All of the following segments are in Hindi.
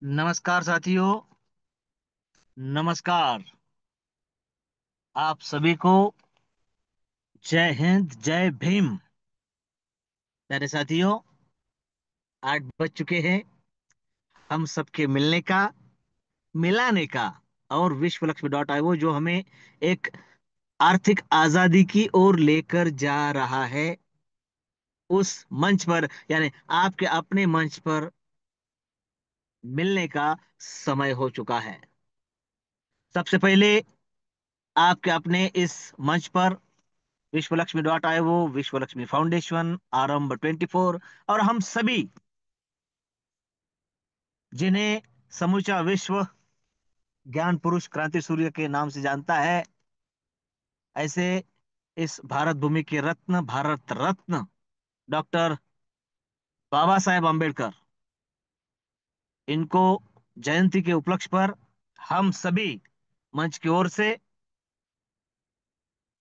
नमस्कार साथियों। नमस्कार। आप सभी को जय हिंद, जय भीम। प्यारे साथियों, 8 बज चुके हैं। हम सबके मिलने का, मिलाने का और विश्व लक्ष्मी डॉट आईओ जो हमें एक आर्थिक आजादी की ओर लेकर जा रहा है, उस मंच पर, यानी आपके अपने मंच पर मिलने का समय हो चुका है। सबसे पहले आपके अपने इस मंच पर विश्व लक्ष्मी डॉट आईओ, विश्व लक्ष्मी फाउंडेशन, आरंभ 24 और हम सभी जिन्हें समूचा विश्व ज्ञान पुरुष क्रांति सूर्य के नाम से जानता है, ऐसे इस भारत भूमि के रत्न, भारत रत्न डॉक्टर बाबा साहेब अम्बेडकर, इनको जयंती के उपलक्ष्य पर हम सभी मंच की ओर से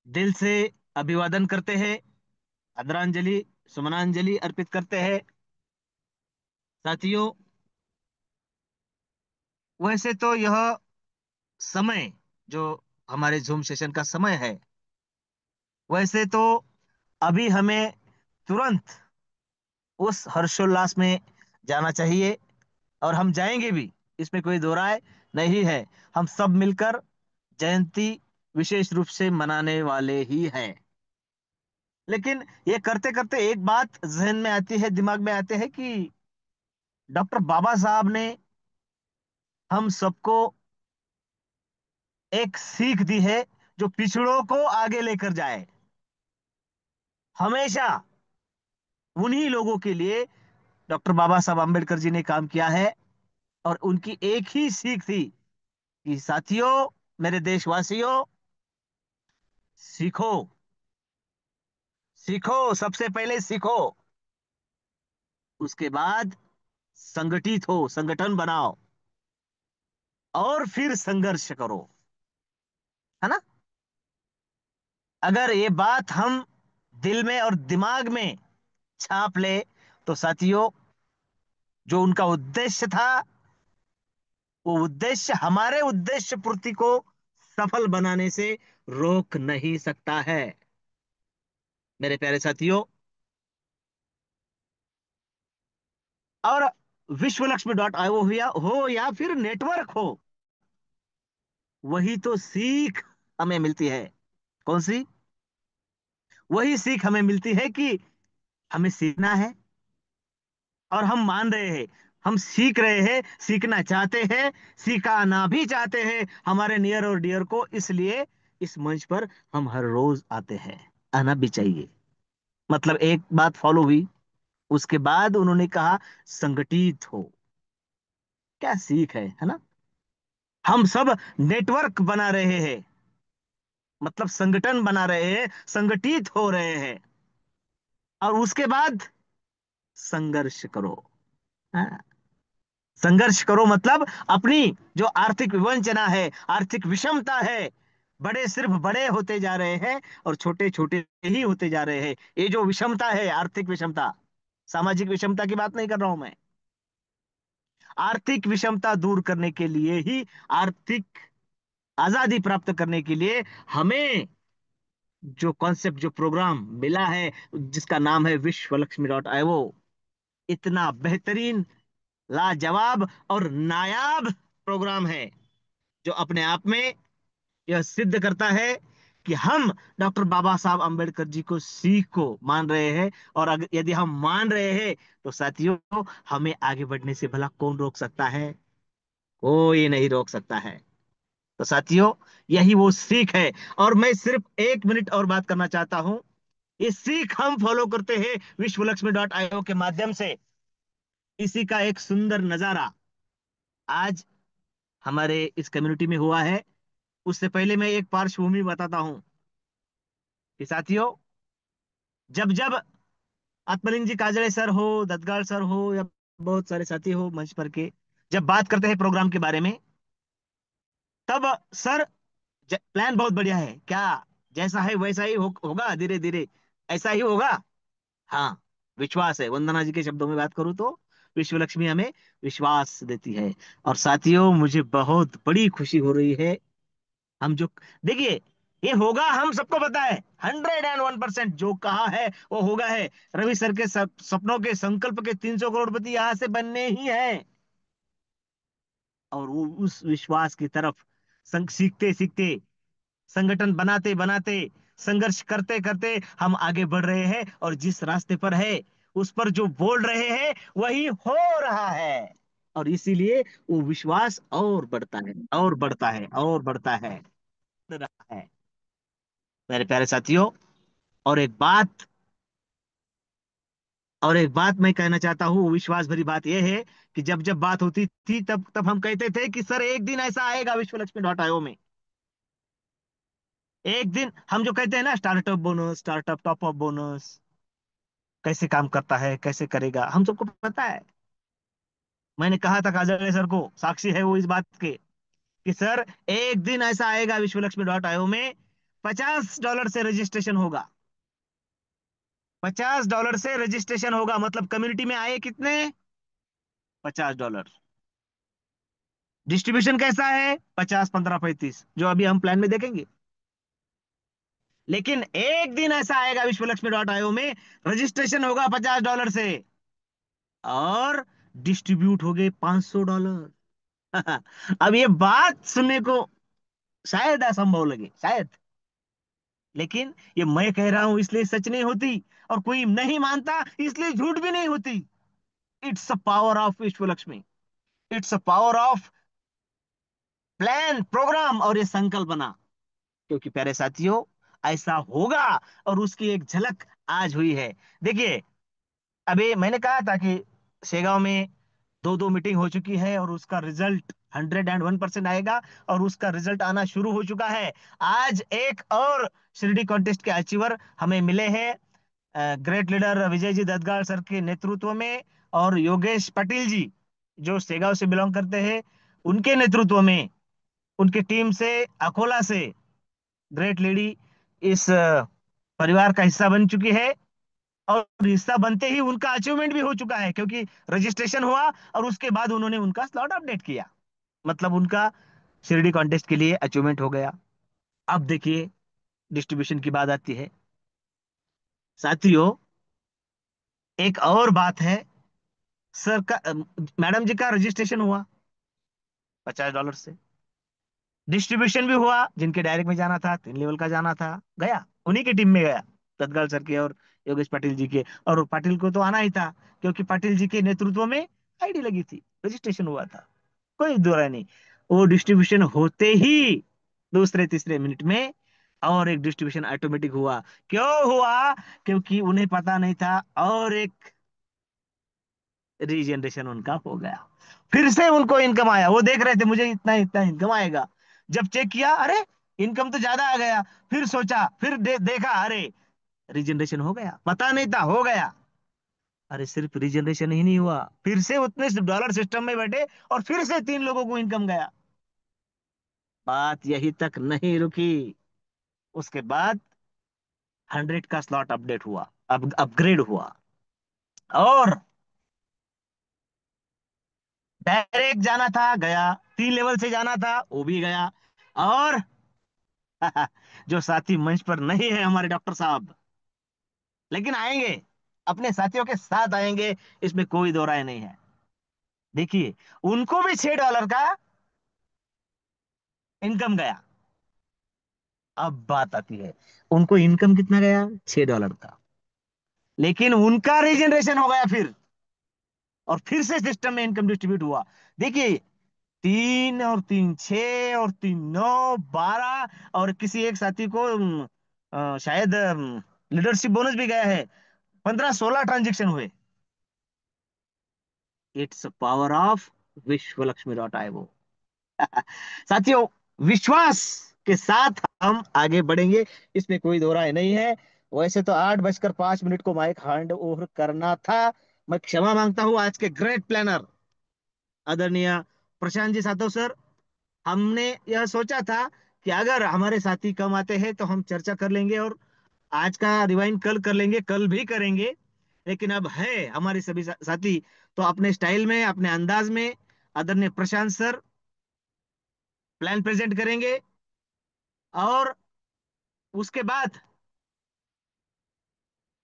दिल से अभिवादन करते हैं, आदरांजलि, सुमनांजलि अर्पित करते हैं। साथियों, वैसे तो यह समय जो हमारे जूम सेशन का समय है, वैसे तो अभी हमें तुरंत उस हर्षोल्लास में जाना चाहिए और हम जाएंगे भी, इसमें कोई दो राय नहीं है। हम सब मिलकर जयंती विशेष रूप से मनाने वाले ही हैं। लेकिन ये करते करते एक बात जहन में आती है, दिमाग में आते है कि डॉक्टर बाबा साहब ने हम सबको एक सीख दी है जो पिछड़ों को आगे लेकर जाए। हमेशा उन्हीं लोगों के लिए डॉक्टर बाबा साहब अम्बेडकर जी ने काम किया है। और उनकी एक ही सीख थी कि साथियों, मेरे देशवासियों, सीखो, सीखो, सबसे पहले सीखो, उसके बाद संगठित हो, संगठन बनाओ और फिर संघर्ष करो। है ना? अगर ये बात हम दिल में और दिमाग में छाप ले, तो साथियों, जो उनका उद्देश्य था, वो उद्देश्य हमारे उद्देश्य पूर्ति को सफल बनाने से रोक नहीं सकता है। मेरे प्यारे साथियों, और विश्व लक्ष्मी डॉट आईओ हो या फिर नेटवर्क हो, वही तो सीख हमें मिलती है। कौन सी? वही सीख हमें मिलती है कि हमें सीखना है और हम मान रहे हैं, हम सीख रहे हैं, सीखना चाहते हैं, सिखाना भी चाहते हैं हमारे नियर और डियर को। इसलिए इस मंच पर हम हर रोज आते हैं, आना भी चाहिए। मतलब एक बात फॉलो हुई, उसके बाद उन्होंने कहा संगठित हो। क्या सीख है ना? हम सब नेटवर्क बना रहे हैं, मतलब संगठन बना रहे हैं, संगठित हो रहे हैं, और उसके बाद संघर्ष करो। हाँ, संघर्ष करो मतलब अपनी जो आर्थिक विवंचना है, आर्थिक विषमता है, बड़े सिर्फ बड़े होते जा रहे हैं और छोटे छोटे ही होते जा रहे हैं। ये जो विषमता है, आर्थिक विषमता, सामाजिक विषमता की बात नहीं कर रहा हूं मैं, आर्थिक विषमता दूर करने के लिए ही, आर्थिक आजादी प्राप्त करने के लिए हमें जो कॉन्सेप्ट, जो प्रोग्राम मिला है, जिसका नाम है विश्व लक्ष्मी डॉट आईओ, इतना बेहतरीन, लाजवाब और नायाब प्रोग्राम है, जो अपने आप में यह सिद्ध करता है कि हम डॉक्टर बाबा साहब अंबेडकर जी को, सीख को मान रहे हैं। और अगर यदि हम मान रहे हैं, तो साथियों, हमें आगे बढ़ने से भला कौन रोक सकता है? कोई नहीं रोक सकता है। तो साथियों, यही वो सीख है। और मैं सिर्फ 1 मिनट और बात करना चाहता हूं। ये सीख हम फॉलो करते हैं विश्व लक्ष्मी डॉट आईओ के माध्यम से। इसी का एक सुंदर नजारा आज हमारे इस कम्युनिटी में हुआ है। उससे पहले मैं एक पार्श्वभूमि बताता हूं कि साथियों, जब जब आत्मलिंग जी काजड़े सर हो, दत्तगाल सर हो, या बहुत सारे साथी हो मंच पर के, जब बात करते हैं प्रोग्राम के बारे में, तब सर, प्लान बहुत बढ़िया है क्या, जैसा है वैसा ही होगा, धीरे धीरे ऐसा ही होगा। हाँ, विश्वास है। वंदना जी के शब्दों में बात करूं तो विश्व लक्ष्मी हमें विश्वास देती है। और साथियों, मुझे बहुत बड़ी खुशी हो रही है। हम जो, देखिए, ये होगा, हम सबको पता है, 101% जो कहा है वो होगा है। रवि सर के सपनों के, संकल्प के 300 करोड़पति यहां से बनने ही हैं। और वो उस विश्वास की तरफ सीखते सीखते, संगठन बनाते बनाते, संघर्ष करते करते हम आगे बढ़ रहे हैं। और जिस रास्ते पर है, उस पर जो बोल रहे हैं वही हो रहा है। और इसीलिए वो विश्वास और बढ़ता है और बढ़ता है और बढ़ता है, बढ़ रहा है। मेरे प्यारे साथियों, और एक बात, और एक बात मैं कहना चाहता हूँ, वो विश्वास भरी बात यह है कि जब जब बात होती थी, तब तब हम कहते थे कि सर एक दिन ऐसा आएगा विश्वलक्ष्मी.io में। एक दिन हम जो कहते हैं ना, startup bonus, startup top up bonus, कैसे काम करता है, कैसे करेगा, हम सबको पता है। मैंने कहा था काजल सर को, साक्षी है वो इस बात के, कि सर एक दिन ऐसा आएगा विश्वलक्ष्मी.io में, $50 से रजिस्ट्रेशन होगा। $50 से रजिस्ट्रेशन होगा, मतलब कम्युनिटी में आए कितने? $50। डिस्ट्रीब्यूशन कैसा है? 50, 15, 35, जो अभी हम प्लान में देखेंगे। लेकिन एक दिन ऐसा आएगा विश्वलक्ष्मी.io में, रजिस्ट्रेशन होगा $50 से, और डिस्ट्रीब्यूट हो गए $500। अब ये बात सुनने को शायद असंभव लगे, शायद, लेकिन ये मैं कह रहा हूं इसलिए सच नहीं होती, और कोई नहीं मानता इसलिए झूठ भी नहीं होती। It's a power of Vishwa Lakshmi. It's a power of plan, program, और ये संकल्पना। क्योंकि प्यारे साथियों, ऐसा होगा, और उसकी एक झलक आज हुई है। देखिए, अभी मैंने कहा था कि शेगांव में दो दो मीटिंग हो चुकी है, और उसका रिजल्ट 101% आएगा, और उसका रिजल्ट आना शुरू हो चुका है। आज एक और शिरडी कॉन्टेस्ट के अचीवर हमें मिले हैं, great leader Vijay ji ददगाल sir के नेतृत्व में, और योगेश पटेल जी, जो सेगांव से बिलोंग करते हैं, उनके नेतृत्व में, उनकी टीम से, अकोला से ग्रेट लेडी इस परिवार का हिस्सा बन चुकी है। और हिस्सा बनते ही उनका अचीवमेंट भी हो चुका है, क्योंकि रजिस्ट्रेशन हुआ और उसके बाद उन्होंने उनका स्लॉट अपडेट किया, मतलब उनका शिरडी कॉन्टेस्ट के लिए अचीवमेंट हो गया। अब देखिए, डिस्ट्रीब्यूशन की बात आती है साथियों। एक और बात है, सर का, मैडम जी का रजिस्ट्रेशन हुआ $50 से, डिस्ट्रीब्यूशन भी हुआ, जिनके डायरेक्ट में जाना था, 3 लेवल का जाना था, गया, उन्हीं की टीम में गया, तत्काल सर के और योगेश पाटिल जी के। और पाटिल को तो आना ही था, क्योंकि पाटिल जी के नेतृत्व में आईडी लगी थी, रजिस्ट्रेशन हुआ था, कोई दो राय नहीं। वो डिस्ट्रीब्यूशन होते ही दूसरे तीसरे मिनट में और एक डिस्ट्रीब्यूशन ऑटोमेटिक हुआ। क्यों हुआ? क्योंकि उन्हें पता नहीं था, और एक रीजनरेशन उनका हो गया। फिर से उनको इनकम आया, वो देख रहे थे मुझे इतना इतना इनकम आएगा, जब चेक किया, अरे इनकम तो ज्यादा आ गया। फिर सोचा, फिर देखा, अरे रीजनरेशन हो गया, पता नहीं था, हो गया। अरे सिर्फ रीजनरेशन ही नहीं हुआ, फिर से उतने डॉलर सिस्टम में बैठे, और फिर से 3 लोगों को इनकम गया। बात यही तक नहीं रुकी, उसके बाद 100 का स्लॉट अपडेट हुआ, अब अपग्रेड हुआ, और डायरेक्ट जाना था, गया, 3 लेवल से जाना था, वो भी गया। और जो साथी मंच पर नहीं है हमारे डॉक्टर साहब, लेकिन आएंगे, अपने साथियों के साथ आएंगे, इसमें कोई दो राय नहीं है। देखिए, उनको भी $6 का इनकम गया। अब बात आती है, उनको इनकम कितना गया? $6 का। लेकिन उनका रीजनरेशन हो गया फिर, और फिर से सिस्टम में इनकम डिस्ट्रीब्यूट हुआ। देखिए, 3 और 3 6 और 3 9 12, और किसी एक साथी को शायद लीडरशिप बोनस भी गया है। 15 16 ट्रांजेक्शन हुए। इट्स पावर ऑफ विश्वलक्ष्मी.io। साथियों, विश्वास के साथ हम आगे बढ़ेंगे, इसमें कोई दो राय नहीं है। वैसे तो 8:05 को माइक हैंड ओवर करना था। मैं क्षमा मांगता हूं आज के ग्रेट प्लानर आदरणीय प्रशांत जी सातव सर। हमने यह सोचा था कि अगर हमारे साथी कम आते हैं तो हम चर्चा कर लेंगे, और आज का रिवाइंड कल कर लेंगे, कल भी करेंगे। लेकिन अब है हमारे सभी साथी, तो अपने स्टाइल में, अपने अंदाज में आदरणीय प्रशांत सर प्लान प्रेजेंट करेंगे, और उसके बाद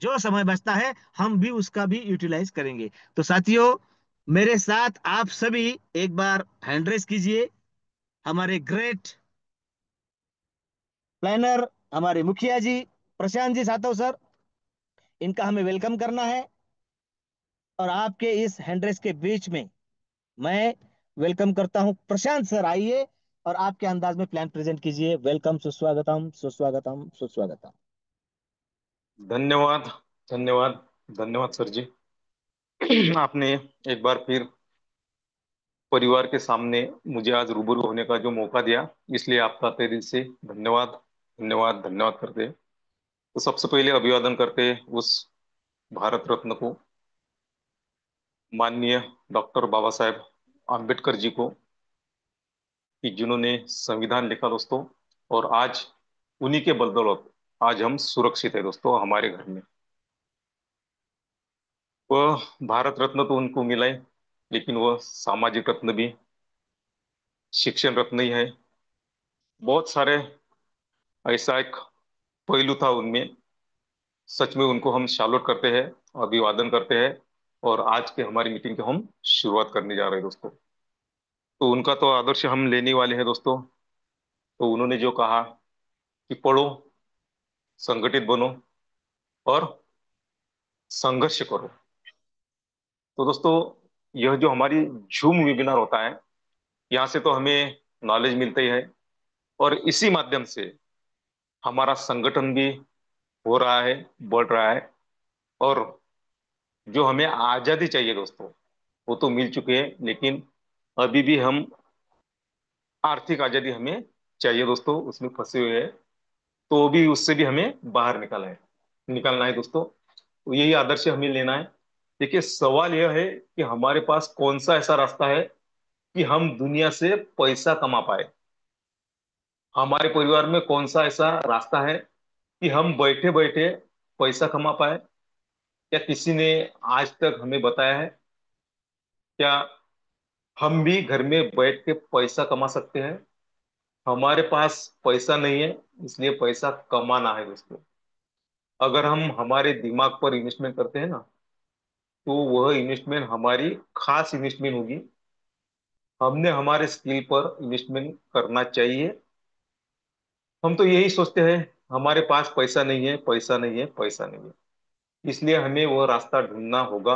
जो समय बचता है हम भी उसका भी यूटिलाइज करेंगे। तो साथियों, मेरे साथ आप सभी एक बार हैंड रेस कीजिए। हमारे ग्रेट प्लानर, हमारे मुखिया जी प्रशांत जी सातव सर, इनका हमें वेलकम करना है। और आपके इस हैंड रेस के बीच में मैं वेलकम करता हूं प्रशांत सर, आइए और आपके अंदाज में प्लान प्रेजेंट कीजिए। वेलकम, सुस्वागतम सुस्वागतम सुस्वागतम। धन्यवाद। धन्यवाद। धन्यवाद सर जी। आपने एक बार फिर परिवार के सामने मुझे आज रूबरू होने का जो मौका दिया, इसलिए आपका तहे दिल से धन्यवाद। धन्यवाद धन्यवाद करते हैं। तो सबसे पहले अभिवादन करते हैं उस भारत रत्न को, माननीय डॉक्टर बाबा साहेब आम्बेडकर जी को, कि जिन्होंने संविधान लिखा दोस्तों। और आज उन्हीं के बदौलत आज हम सुरक्षित है दोस्तों हमारे घर में। वह भारत रत्न तो उनको मिला है, लेकिन वह सामाजिक रत्न भी, शिक्षण रत्न ही है। बहुत सारे ऐसा एक पहलू था उनमें। सच में उनको हम सैल्यूट करते हैं, अभिवादन करते हैं। और आज के हमारी मीटिंग की हम शुरुआत करने जा रहे हैं दोस्तों। तो उनका तो आदर्श हम लेने वाले हैं दोस्तों। तो उन्होंने जो कहा कि पढ़ो, संगठित बनो और संघर्ष करो। तो दोस्तों, यह जो हमारी जूम वेबिनार होता है, यहाँ से तो हमें नॉलेज मिलता ही है, और इसी माध्यम से हमारा संगठन भी हो रहा है, बढ़ रहा है। और जो हमें आजादी चाहिए दोस्तों, वो तो मिल चुके हैं, लेकिन अभी भी हम आर्थिक आजादी हमें चाहिए दोस्तों, उसमें फंसे हुए हैं। तो भी उससे भी हमें बाहर निकालना है दोस्तों। तो यही आदर्श हमें लेना है। देखिए, सवाल यह है कि हमारे पास कौन सा ऐसा रास्ता है कि हम दुनिया से पैसा कमा पाए। हमारे परिवार में कौन सा ऐसा रास्ता है कि हम बैठे बैठे पैसा कमा पाए। क्या किसी ने आज तक हमें बताया है? क्या हम भी घर में बैठ के पैसा कमा सकते हैं? हमारे पास पैसा नहीं है, इसलिए पैसा कमाना है दोस्तों। अगर हम हमारे दिमाग पर इन्वेस्टमेंट करते हैं ना, तो वह इन्वेस्टमेंट हमारी खास इन्वेस्टमेंट होगी। हमने हमारे स्किल पर इन्वेस्टमेंट करना चाहिए। हम तो यही सोचते हैं, हमारे पास पैसा नहीं है, पैसा नहीं है, पैसा नहीं है। इसलिए हमें वह रास्ता ढूंढना होगा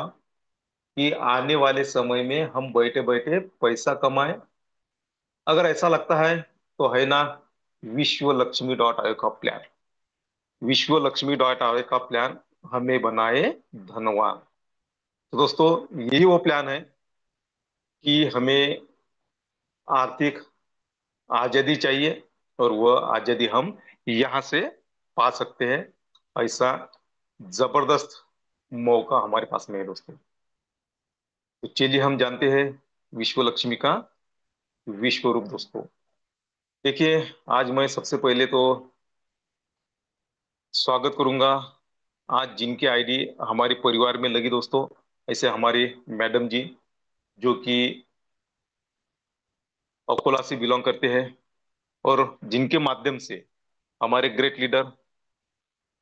कि आने वाले समय में हम बैठे बैठे पैसा कमाएं। अगर ऐसा लगता है तो है ना, विश्व लक्ष्मी डॉट आयोग का प्लान, विश्व लक्ष्मी डॉट आयोग का प्लान हमें बनाए धनवान। तो दोस्तों, यही वो प्लान है कि हमें आर्थिक आजादी चाहिए, और वह आजादी हम यहाँ से पा सकते हैं। ऐसा जबरदस्त मौका हमारे पास में है दोस्तों। तो चलिए हम जानते हैं विश्व लक्ष्मी का विश्व रूप दोस्तों। देखिए, आज मैं सबसे पहले तो स्वागत करूंगा आज जिनकी आईडी हमारे परिवार में लगी दोस्तों, ऐसे हमारी मैडम जी, जो कि अकोला से बिलोंग करते हैं, और जिनके माध्यम से हमारे ग्रेट लीडर,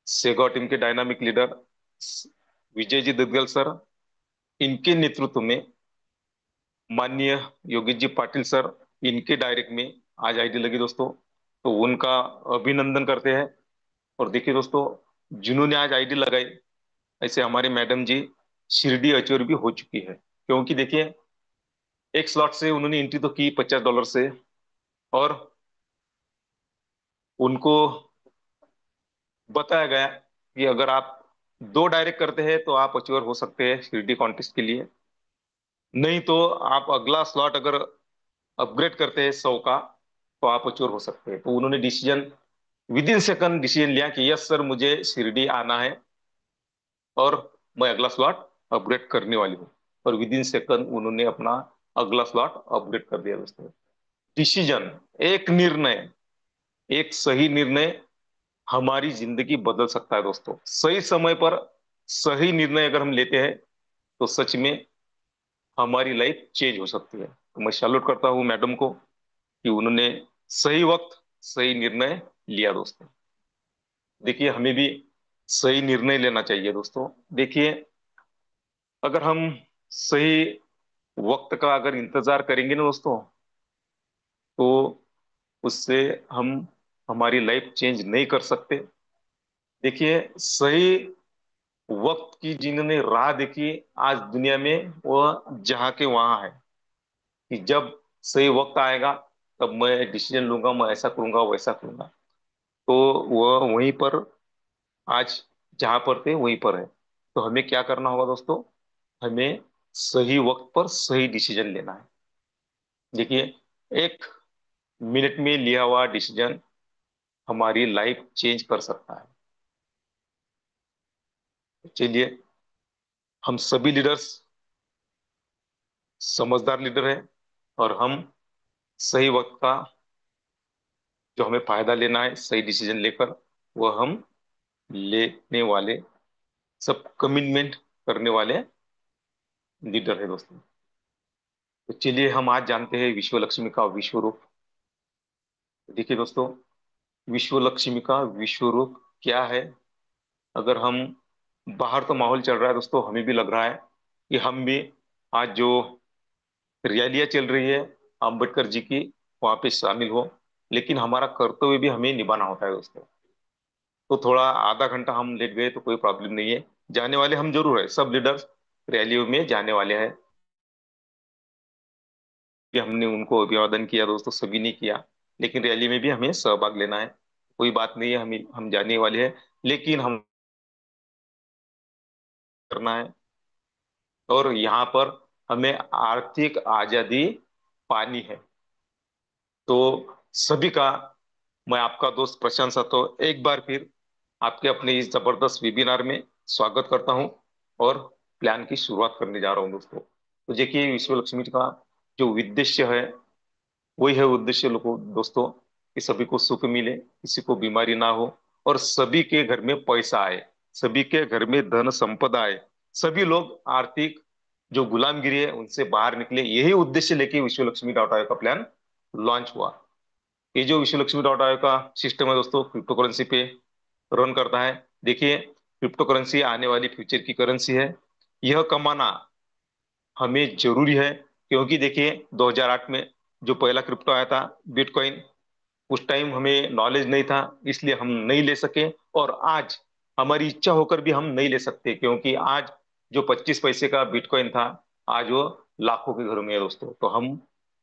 सेगा टीम के dynamic leader Vijay ji Duggal sir, इनके नेतृत्व में माननीय योगी जी पाटिल सर, इनके डायरेक्ट में आज आईडी लगी दोस्तों। तो उनका अभिनंदन करते हैं। और देखिए दोस्तों, जिन्होंने आज आईडी लगाई, ऐसे हमारे मैडम जी शिरडी अचीवर भी हो चुकी है। क्योंकि देखिए, एक स्लॉट से उन्होंने एंट्री तो की $50 से, और उनको बताया गया कि अगर आप दो डायरेक्ट करते हैं तो आप अचीवर हो सकते हैं शिरडी कॉन्टेस्ट के लिए। नहीं तो आप अगला स्लॉट अगर अपग्रेड करते हैं 100 का, तो आप अचीवर हो सकते हैं। तो उन्होंने decision, with in second decision लिया कि यस सर, मुझे शिरडी आना है और मैं अगला स्लॉट अपग्रेड करने वाली हूँ। और विद इन सेकंड उन्होंने अपना अगला स्लॉट अपग्रेड कर दिया दोस्तों। डिसीजन, एक निर्णय, एक सही निर्णय हमारी जिंदगी बदल सकता है दोस्तों। सही समय पर सही निर्णय अगर हम लेते हैं तो सच में हमारी लाइफ चेंज हो सकती है। तो मैं सैल्यूट करता हूँ मैडम को कि उन्होंने सही वक्त सही निर्णय लिया दोस्तों। देखिए हमें भी सही निर्णय लेना चाहिए दोस्तों। देखिए अगर हम सही वक्त का अगर इंतजार करेंगे ना दोस्तों, तो उससे हम हमारी लाइफ चेंज नहीं कर सकते। देखिए सही वक्त की जिन्होंने राह देखी आज दुनिया में, वह जहाँ के वहां है कि जब सही वक्त आएगा तब मैं डिसीजन लूंगा, मैं ऐसा करूंगा वैसा करूंगा। तो वह वहीं पर आज जहां पर थे वहीं पर है। तो हमें क्या करना होगा दोस्तों, हमें सही वक्त पर सही डिसीजन लेना है। देखिए एक मिनट में लिया हुआ डिसीजन हमारी लाइफ चेंज कर सकता है। चलिए हम सभी लीडर्स समझदार लीडर हैं, और हम सही वक्त का जो हमें फायदा लेना है सही डिसीजन लेकर, वह हम लेने वाले, सब कमिटमेंट करने वाले लीडर है दोस्तों। तो चलिए हम आज जानते हैं विश्व लक्ष्मी का विश्व रूप। देखिए दोस्तों, विश्व लक्ष्मी का विश्व रूप क्या है। अगर हम बाहर तो माहौल चल रहा है दोस्तों, हमें भी लग रहा है कि हम भी आज जो रैलियां चल रही है अम्बेडकर जी की, वहां पे शामिल हो। लेकिन हमारा कर्तव्य भी हमें निभाना होता है दोस्तों। तो थोड़ा आधा घंटा हम लेट गए तो कोई प्रॉब्लम नहीं है, जाने वाले हम जरूर है, सब लीडर्स रैलियों में जाने वाले हैं। कि हमने उनको अभिवादन किया दोस्तों, सभी ने किया, लेकिन रैली में भी हमें सहभाग लेना है। कोई बात नहीं है, हम जाने वाले हैं, लेकिन हम करना है। और यहाँ पर हमें आर्थिक आजादी पानी है। तो सभी का, मैं आपका दोस्त प्रशांत सातो एक बार फिर आपके अपने इस जबरदस्त वेबिनार में स्वागत करता हूं, और प्लान की शुरुआत करने जा रहा हूं दोस्तों। तो देखिए विश्व लक्ष्मी का जो उद्देश्य है, वही है उद्देश्य लोगों दोस्तों, कि सभी को सुख मिले, किसी को बीमारी ना हो, और सभी के घर में पैसा आए, सभी के घर में धन संपदा आए, सभी लोग आर्थिक जो गुलामगिरी है उनसे बाहर निकले। यही उद्देश्य लेके विश्व लक्ष्मी डॉट आयो का प्लान लॉन्च हुआ। ये जो विश्व लक्ष्मी डॉट आयो का सिस्टम है दोस्तों, क्रिप्टो करेंसी पे रन करता है। देखिए क्रिप्टो करेंसी आने वाली फ्यूचर की करेंसी है। यह कमाना हमें जरूरी है, क्योंकि देखिए 2008 में जो पहला क्रिप्टो आया था बिटकॉइन, उस टाइम हमें नॉलेज नहीं था, इसलिए हम नहीं ले सके। और आज हमारी इच्छा होकर भी हम नहीं ले सकते, क्योंकि आज जो 25 पैसे का बिटकॉइन था, आज वो लाखों के घरों में है दोस्तों। तो हम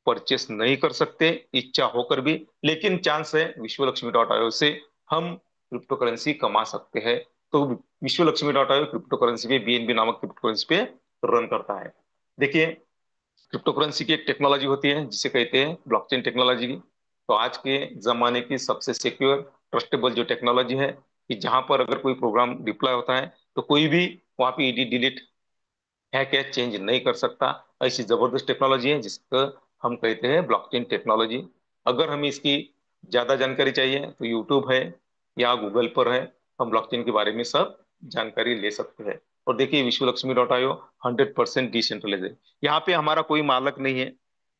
परचेस नहीं कर सकते इच्छा होकर भी, लेकिन चांस है विश्व लक्ष्मी डॉट आयो से हम क्रिप्टो करेंसी कमा सकते हैं। तो विश्व लक्ष्मी डॉट आयो क्रिप्टो करेंसी पे, बीएनबी नामक क्रिप्टो करेंसी पे रन करता है। देखिए क्रिप्टो करेंसी की एक टेक्नोलॉजी होती है जिसे कहते हैं ब्लॉकचेन टेक्नोलॉजी। तो आज के जमाने की सबसे सिक्योर ट्रस्टेबल जो टेक्नोलॉजी है, कि जहां पर अगर कोई प्रोग्राम डिप्लॉय होता है तो कोई भी वहां पे एडिट डिलीट है क्या चेंज नहीं कर सकता। ऐसी जबरदस्त टेक्नोलॉजी है जिसको हम कहते हैं ब्लॉकचेन टेक्नोलॉजी। अगर हमें इसकी ज्यादा जानकारी चाहिए तो यूट्यूब है या गूगल पर है, हम ब्लॉकचेन के बारे में सब जानकारी ले सकते हैं। और देखिए विश्व लक्ष्मी डॉट आईओ 100% डिसेंट्रलाइज है। यहाँ पे हमारा कोई मालक नहीं है,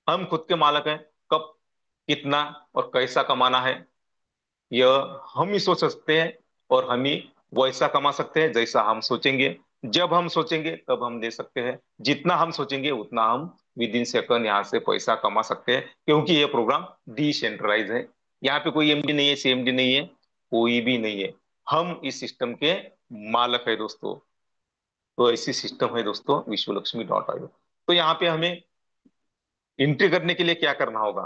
हम खुद के मालक हैं। कब कितना और कैसा कमाना है, यह हम ही सोच सकते हैं, और हम ही वैसा कमा सकते हैं जैसा हम सोचेंगे। जब हम सोचेंगे तब हम दे सकते हैं, जितना हम सोचेंगे उतना हम विद इन सेकंड यहाँ से पैसा कमा सकते हैं, क्योंकि ये प्रोग्राम डिसेंट्रलाइज है। यहाँ पे कोई एमडी नहीं है, सीएमडी नहीं है, कोई भी नहीं है। हम इस सिस्टम के मालक है दोस्तों। तो ऐसी सिस्टम है दोस्तों विश्व लक्ष्मी डॉट आईओ। तो यहाँ पे हमें एंट्री करने के लिए क्या करना होगा,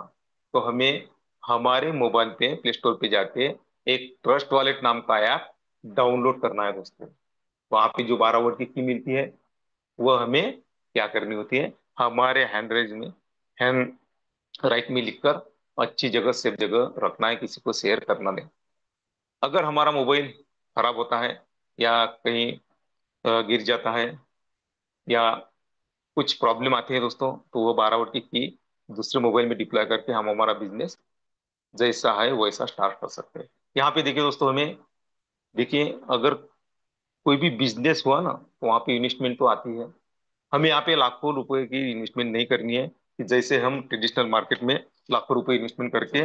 तो हमें हमारे मोबाइल पे प्ले स्टोर पे जाके एक ट्रस्ट वॉलेट नाम का ऐप डाउनलोड करना है दोस्तों। वहां पे जो 12 वर्ड की मिलती है, वह हमें क्या करनी होती है, हमारे हैंड में, हैंड राइट में लिखकर अच्छी जगह सेफ जगह रखना है, किसी को शेयर करना नहीं। अगर हमारा मोबाइल खराब होता है या कहीं गिर जाता है या कुछ प्रॉब्लम आती है दोस्तों, तो वो 12 वर्ड की दूसरे मोबाइल में डिप्लॉय करके हम हमारा बिजनेस जैसा है वैसा स्टार्ट कर सकते हैं। यहाँ पे देखिए दोस्तों, हमें देखिए अगर कोई भी बिजनेस हुआ ना, तो वहां पे इन्वेस्टमेंट तो आती है। हमें यहाँ पे लाखों रुपए की इन्वेस्टमेंट नहीं करनी है कि जैसे हम ट्रेडिशनल मार्केट में लाखों रुपए इन्वेस्टमेंट करके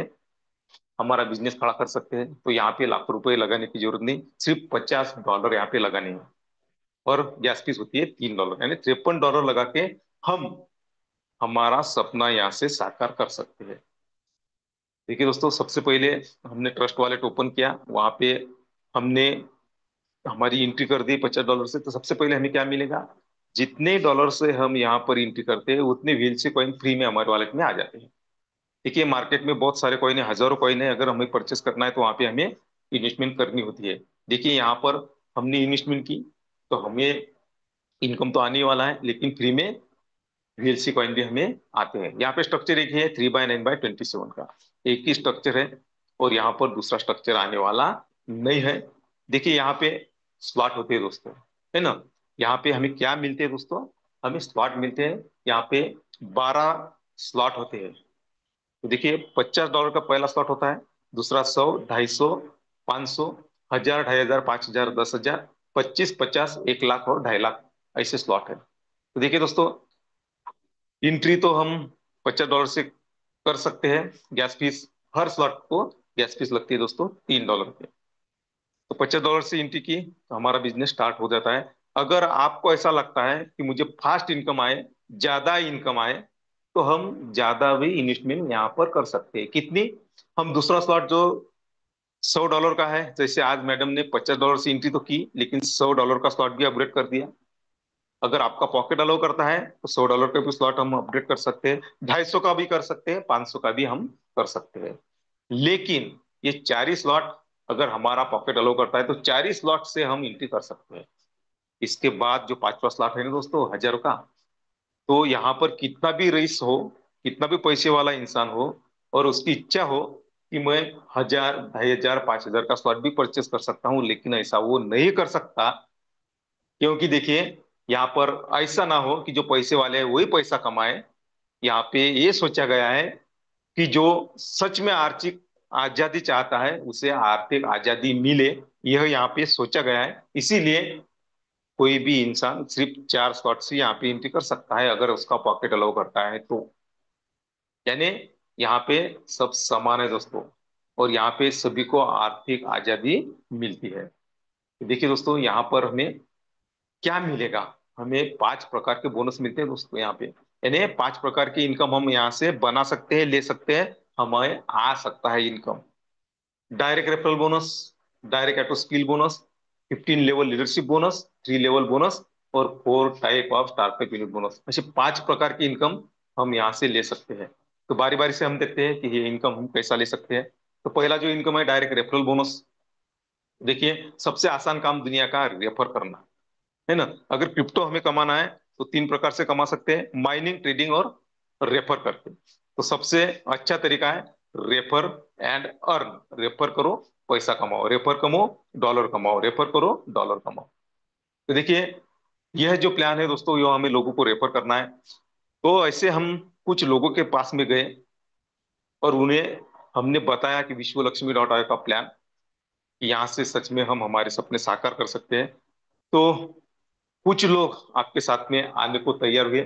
हमारा बिजनेस खड़ा कर सकते हैं। तो यहाँ पे लाखों रुपए लगाने की जरूरत नहीं, सिर्फ $50 यहाँ पे लगाने हैं। और गैस फीस होती है $3, यानी $53 लगा के हम हमारा सपना यहाँ से साकार कर सकते हैं। देखिए दोस्तों, सबसे पहले हमने ट्रस्ट वॉलेट ओपन किया, वहां पे हमने हमारी एंट्री कर दी $50 से। तो सबसे पहले हमें क्या मिलेगा, जितने डॉलर से हम यहाँ पर एंट्री करते हैं उतने व्हील से कॉइन फ्री में हमारे वॉलेट में आ जाते हैं। देखिए मार्केट में बहुत सारे कॉइन है, हजारों कॉइन है, अगर हमें परचेस करना है तो वहां पे हमें इन्वेस्टमेंट करनी होती है। देखिए यहाँ पर हमने इन्वेस्टमेंट की तो हमें इनकम तो आने वाला है, लेकिन फ्री में वीएलसी कॉइन भी हमें आते हैं। यहाँ पे स्ट्रक्चर एक ही है, 3/9/27 का एक ही स्ट्रक्चर है। और यहाँ पर दूसरा स्ट्रक्चर आने वाला नहीं है। देखिए यहाँ पे स्लॉट होते हैं दोस्तों, है ना। यहाँ पे हमें क्या मिलते हैं दोस्तों, हमें स्लॉट मिलते हैं। यहाँ पे 12 स्लॉट होते हैं। तो देखिए $50 का पहला स्लॉट होता है, दूसरा 100, 250, 500, 1000, 2500, 5000, 10,000, 25, 50, 1 लाख और 2.5 लाख, ऐसे स्लॉट है। तो देखिए दोस्तों, एंट्री तो हम $50 से कर सकते हैं। गैस फीस, हर स्लॉट को गैस फीस लगती है दोस्तों $3 की। तो $50 से एंट्री की तो हमारा बिजनेस स्टार्ट हो जाता है। अगर आपको ऐसा लगता है कि मुझे फास्ट इनकम आए, ज्यादा इनकम आए, तो हम ज्यादा भी इन्वेस्टमेंट यहाँ पर कर सकते हैं। कितनी, हम दूसरा स्लॉट जो $100 का है, जैसे आज मैडम ने $50 से एंट्री तो की, लेकिन $100 का स्लॉट भी अपग्रेड कर दिया। अगर आपका पॉकेट अलाउ करता है तो $100 का भी स्लॉट हम अपडेट कर सकते हैं, 250 का भी कर सकते हैं, 500 का भी हम कर सकते हैं। लेकिन ये 4 ही स्लॉट अगर हमारा पॉकेट अलाउ करता है तो 4 ही स्लॉट से हम एंट्री कर सकते हैं। इसके बाद जो पांचवा स्लॉट है ना दोस्तों, 1000 का, तो यहाँ पर कितना भी रईस हो, कितना भी पैसे वाला इंसान हो, और उसकी इच्छा हो कि मैं 1000, 2500, 5000 का स्लॉट भी परचेस कर सकता हूँ, लेकिन ऐसा वो नहीं कर सकता। क्योंकि देखिए यहाँ पर ऐसा ना हो कि जो पैसे वाले हैं वही पैसा कमाए। यहाँ पे ये सोचा गया है कि जो सच में आर्थिक आजादी चाहता है उसे आर्थिक आजादी मिले, यह यहाँ पे सोचा गया है। इसीलिए कोई भी इंसान सिर्फ 4 स्लॉट से यहाँ पे एंट्री कर सकता है, अगर उसका पॉकेट अलाउ करता है तो। यानी यहाँ पे सब समान है दोस्तों, और यहाँ पे सभी को आर्थिक आजादी मिलती है। देखिए दोस्तों, यहाँ पर हमें क्या मिलेगा, हमें 5 प्रकार के बोनस मिलते हैं दोस्तों यहाँ पे। यानी 5 प्रकार की इनकम हम यहाँ से बना सकते हैं, ले सकते हैं, हमें आ सकता है income. Direct referral bonus, direct auto skill bonus, 15 level leadership bonus, 3 level bonus, और 4 type of startup unit bonus. ऐसे 5 प्रकार की इनकम हम यहाँ से ले सकते हैं। तो बारी बारी से हम देखते हैं कि ये इनकम हम कैसा ले सकते हैं। तो पहला जो इनकम है, डायरेक्ट रेफरल बोनस। देखिए सबसे आसान काम दुनिया का रेफर करना, है ना। अगर क्रिप्टो हमें कमाना है तो 3 प्रकार से कमा सकते हैं, माइनिंग, ट्रेडिंग और रेफर करके। तो सबसे अच्छा तरीका है रेफर एंड अर्न। रेफर करो, पैसा कमाओ, रेफर कमाओ, डॉलर कमाओ, रेफर करो, डॉलर कमाओ। तो देखिए यह जो प्लान है दोस्तों, ये हमें लोगों को रेफर करना है। तो ऐसे हम कुछ लोगों के पास में गए और उन्हें हमने बताया कि विश्वलक्ष्मी का प्लान, यहाँ से सच में हम हमारे सपने साकार कर सकते हैं। तो कुछ लोग आपके साथ में आने को तैयार हुए।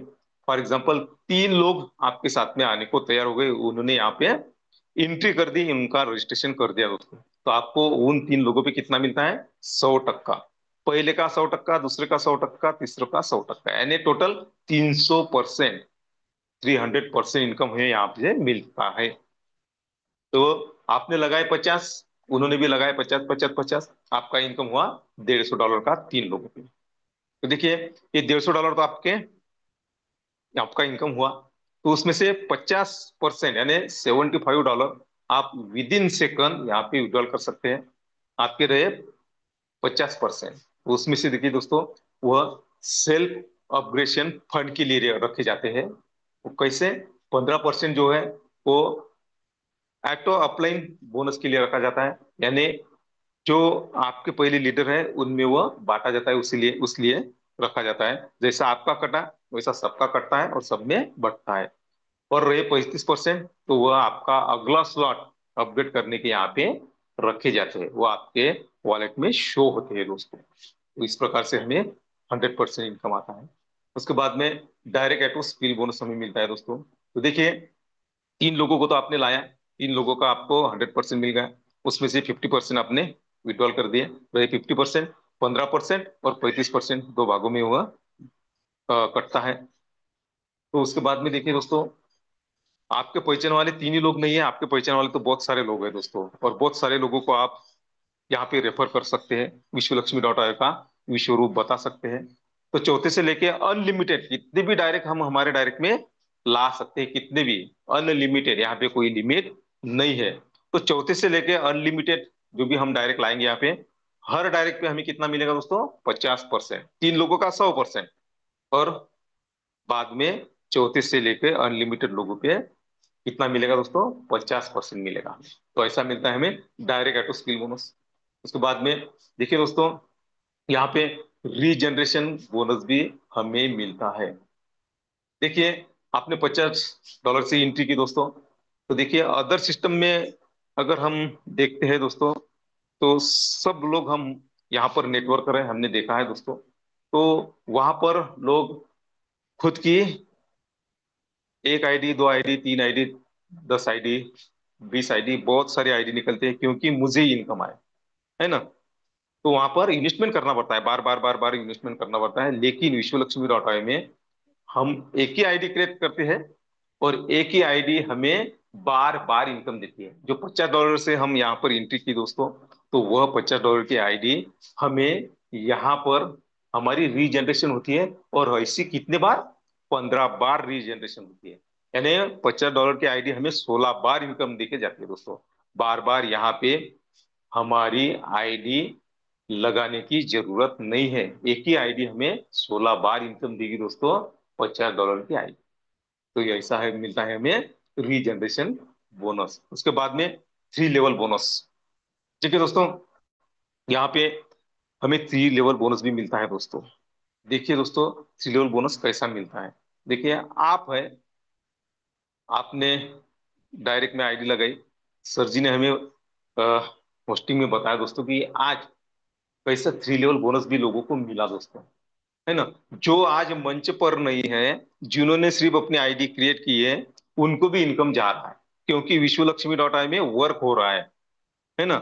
फॉर एग्जाम्पल 3 लोग आपके साथ में आने को तैयार हो गए, उन्होंने यहाँ पे एंट्री कर दी, उनका रजिस्ट्रेशन कर दिया दोस्तों। तो आपको उन 3 लोगों पे कितना मिलता है, 100%। पहले का 100%, दूसरे का 100%, तीसरे का 100%, यानी टोटल 300%, 300% इनकम है यहाँ पे मिलता है। तो आपने लगाए 50, उन्होंने भी लगाए 50, 50, 50, आपका इनकम हुआ $150 का 3 लोगों पे। तो देखिए ये $150 तो आपका इनकम हुआ। तो उसमें से 50% यानी $75 आप विद इन सेकंड यहाँ पे विड्रॉल कर सकते हैं। आपके रहे 50%। उसमें से देखिए दोस्तों, वह सेल्फ अपग्रेशन फंड के लिए रखे जाते हैं। वो कैसे, 15% जो है वो एक्टो अपलाइन बोनस के लिए रखा जाता है। यानी जो आपके पहले लीडर है उनमें वो बांटा जाता है, उसीलिए उसलिए रखा जाता है। जैसा आपका कटा वैसा सबका कटता है और सब में बढ़ता है। और रहे 35%, तो वह आपका अगला स्लॉट अपडेट करने के यहाँ पे रखे जाते हैं, वो आपके वॉलेट में शो होते हैं दोस्तों। तो इस प्रकार से हमें 100% इनकम आता है। उसके बाद में डायरेक्ट एटो स्पिल बोनस हमें मिलता है दोस्तों। तो देखिए, 3 लोगों को तो आपने लाया, 3 लोगों का आपको 100% मिल गया। उसमें से 50% आपने विड्रॉल कर दिए, तो ये 50%, 15% और 35% दो भागों में हुआ कटता है। तो उसके बाद में देखिए दोस्तों, आपके पहचान वाले 3 ही लोग नहीं है, आपके पहचान वाले तो बहुत सारे लोग हैं दोस्तों, और बहुत सारे लोगों को आप यहाँ पे रेफर कर सकते हैं। विश्वलक्ष्मी का विश्व रूप बता सकते हैं। तो चौथे से लेके अनलिमिटेड कितने भी डायरेक्ट हम हमारे डायरेक्ट में ला सकते हैं, कितने भी, अनलिमिटेड, यहाँ पे कोई लिमिट नहीं है। तो चौथे से लेके अनलिमिटेड जो भी हम डायरेक्ट लाएंगे यहाँ पे, हर डायरेक्ट पे हमें कितना मिलेगा दोस्तों? 50%, 3 लोगों का 100%। और बाद में चौथे से लेके अनलिमिटेड लोगों पे कितना मिलेगा दोस्तों? 50% मिलेगा। तो ऐसा मिलता है हमें डायरेक्ट ऑटो स्किल बोनस। उसके बाद में देखिए दोस्तों, यहाँ पे रीजनरेशन बोनस भी हमें मिलता है। देखिए, आपने $50 से एंट्री की दोस्तों, तो देखिए अदर सिस्टम में अगर हम देखते हैं दोस्तों, तो सब लोग हम यहाँ पर नेटवर्क कर रहे हैं, हमने देखा है दोस्तों। तो वहां पर लोग खुद की 1 ID, 2 ID, 3 ID, 10 ID, 20 ID, बहुत सारी आईडी निकलते हैं, क्योंकि मुझे ही इनकम आए, है ना। तो वहां पर इन्वेस्टमेंट करना पड़ता है, बार बार बार बार इन्वेस्टमेंट करना पड़ता है। लेकिन विश्वलक्ष्मी में हम एक ही आईडी क्रिएट करते हैं, और एक ही आईडी हमें बार बार इनकम देती है। जो $50 से हम यहाँ पर एंट्री की दोस्तों, तो वह $50 की आईडी हमें यहाँ पर हमारी रीजनरेशन होती है। और ऐसी कितने बार? 15 बार रीजनरेशन होती है। यानी $50 की आईडी हमें 16 बार इनकम देके जाती है दोस्तों। बार बार यहाँ पे हमारी आईडी लगाने की जरूरत नहीं है, एक ही आईडी हमें 16 बार इनकम देगी दोस्तों, $50 की आईडी। तो ये ऐसा है, मिलता है हमें रीजनरेशन बोनस। उसके बाद में 3 लेवल बोनस। ठीक है दोस्तों, यहाँ पे हमें 3 लेवल बोनस भी मिलता है दोस्तों। देखिए दोस्तों, 3 लेवल बोनस कैसा मिलता है। देखिए, आप है, आपने डायरेक्ट में आईडी लगाई, सर जी ने हमें पोस्टिंग में बताया दोस्तों कि आज कैसा 3 लेवल बोनस भी लोगों को मिला दोस्तों, है ना। जो आज मंच पर नहीं है, जिन्होंने सिर्फ अपनी आईडी क्रिएट की है, उनको भी इनकम जा रहा है, क्योंकि विश्वलक्ष्मी में वर्क हो रहा है ना,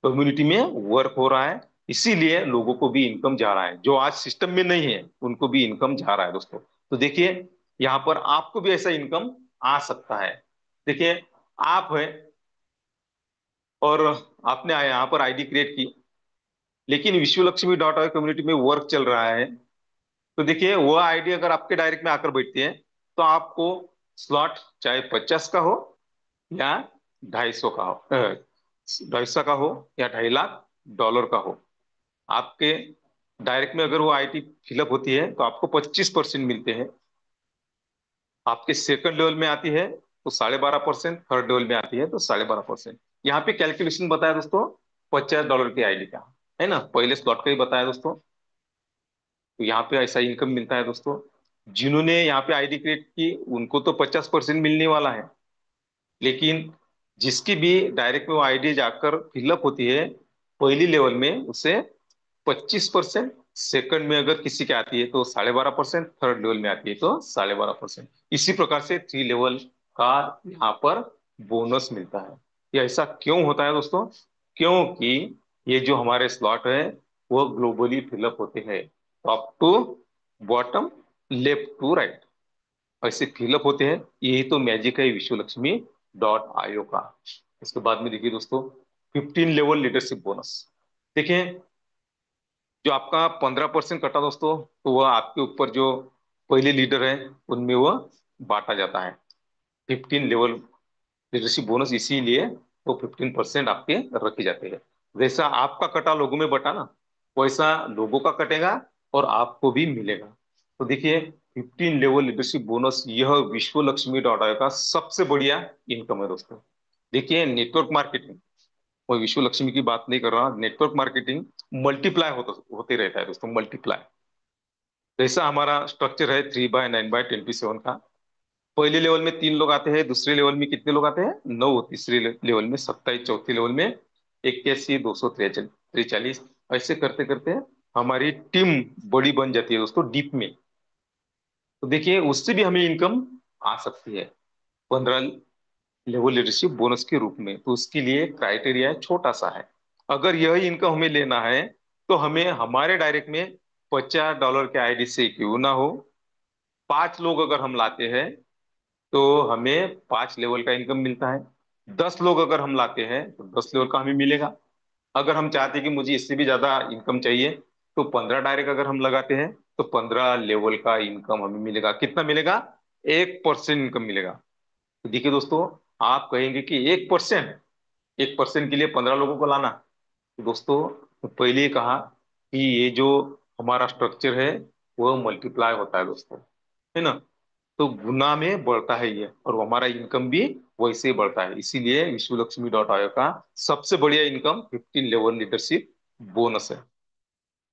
कम्युनिटी में वर्क हो रहा है। इसीलिए लोगों को भी इनकम जा रहा है, जो आज सिस्टम में नहीं है उनको भी इनकम जा रहा है दोस्तों। तो देखिए, यहाँ पर आपको भी ऐसा इनकम आ सकता है। देखिए, आप है, और आपने यहाँ पर आईडी क्रिएट की, लेकिन विश्वलक्ष्मी कम्युनिटी में वर्क चल रहा है। तो देखिए, वो आईडी अगर आपके डायरेक्ट में आकर बैठती है, तो आपको स्लॉट चाहे 50 का हो या 250 का हो, 250 का हो या $2.5 लाख का हो, आपके डायरेक्ट में अगर वो आईडी फिलअप होती है, तो आपको 25% मिलते हैं। आपके सेकंड लेवल में आती है तो 12.5%, थर्ड लेवल में आती है तो 12.5%। यहाँ पे कैलकुलेशन बताया दोस्तों $50 की आईडी का, है ना, पहले स्लॉट का ही बताया दोस्तों। तो यहाँ पे ऐसा इनकम मिलता है दोस्तों। जिन्होंने यहाँ पे आईडी क्रिएट की, उनको तो 50% मिलने वाला है। लेकिन जिसकी भी डायरेक्ट में वो आईडी जाकर फिलअप होती है पहली लेवल में, उसे 25%, सेकंड में अगर किसी की आती है तो 12.5%, थर्ड लेवल में आती है तो 12.5%। इसी प्रकार से 3 लेवल का यहाँ पर बोनस मिलता है। ये ऐसा क्यों होता है दोस्तों? क्योंकि ये जो हमारे स्लॉट है, वो ग्लोबली फिलअप होते हैं, top to bottom, left to right, ऐसे फिलअप होते हैं। यही तो मैजिक है विश्वलक्ष्मी का। इसके बाद में देखिए दोस्तों, 15 लेवल लीडरशिप बोनस। देखिए, जो आपका 15% कटा दोस्तों, तो वह आपके ऊपर जो पहले लीडर है उनमें वह बांटा जाता है। 15 लेवल लीडरशिप बोनस इसीलिए वो 15% आपके रखे जाते हैं। जैसा आपका कटा लोगों में बटा ना, वैसा लोगों का कटेगा और आपको भी मिलेगा। तो देखिए, 15 लेवल लीडरशिप बोनस यह विश्वलक्ष्मी का सबसे बढ़िया इनकम है दोस्तों। देखिए, नेटवर्क मार्केटिंग, मैं विश्व लक्ष्मी की बात नहीं कर रहा, नेटवर्क मार्केटिंग मल्टीप्लाई होते रहता है दोस्तों, मल्टीप्लाई। जैसा हमारा स्ट्रक्चर है 3/9/27 का, पहले लेवल में 3 लोग आते हैं, दूसरे लेवल में कितने लोग आते हैं? 9, तीसरे लेवल में 27, चौथे लेवल में 81, 243, ऐसे करते करते हमारी टीम बड़ी बन जाती है दोस्तों डीप में, तो देखिए उससे भी हमें इनकम आ सकती है 15 लेवल लीडरशिप बोनस के रूप में। तो उसके लिए क्राइटेरिया छोटा सा है। अगर यह इनकम हमें लेना है तो हमें हमारे डायरेक्ट में $50 के आईडी से क्यों ना हो, 5 लोग अगर हम लाते हैं तो हमें 5 लेवल का इनकम मिलता है। 10 लोग अगर हम लाते हैं तो 10 लेवल का हमें मिलेगा। अगर हम चाहते हैं कि मुझे इससे भी ज्यादा इनकम चाहिए तो 15 डायरेक्ट अगर हम लगाते हैं तो 15 लेवल का इनकम हमें मिलेगा। कितना मिलेगा? 1% इनकम मिलेगा। तो देखिए दोस्तों, आप कहेंगे कि 1%, 1% के लिए 15 लोगों को लाना। तो दोस्तों, तो पहले ही कहा कि ये जो हमारा स्ट्रक्चर है वह मल्टीप्लाई होता है दोस्तों, है ना। तो गुना में बढ़ता है ये, और वो हमारा इनकम भी वैसे ही बढ़ता है। इसीलिए विश्वलक्ष्मी का सबसे बढ़िया इनकम 15 लेवल लीडरशिप बोनस है।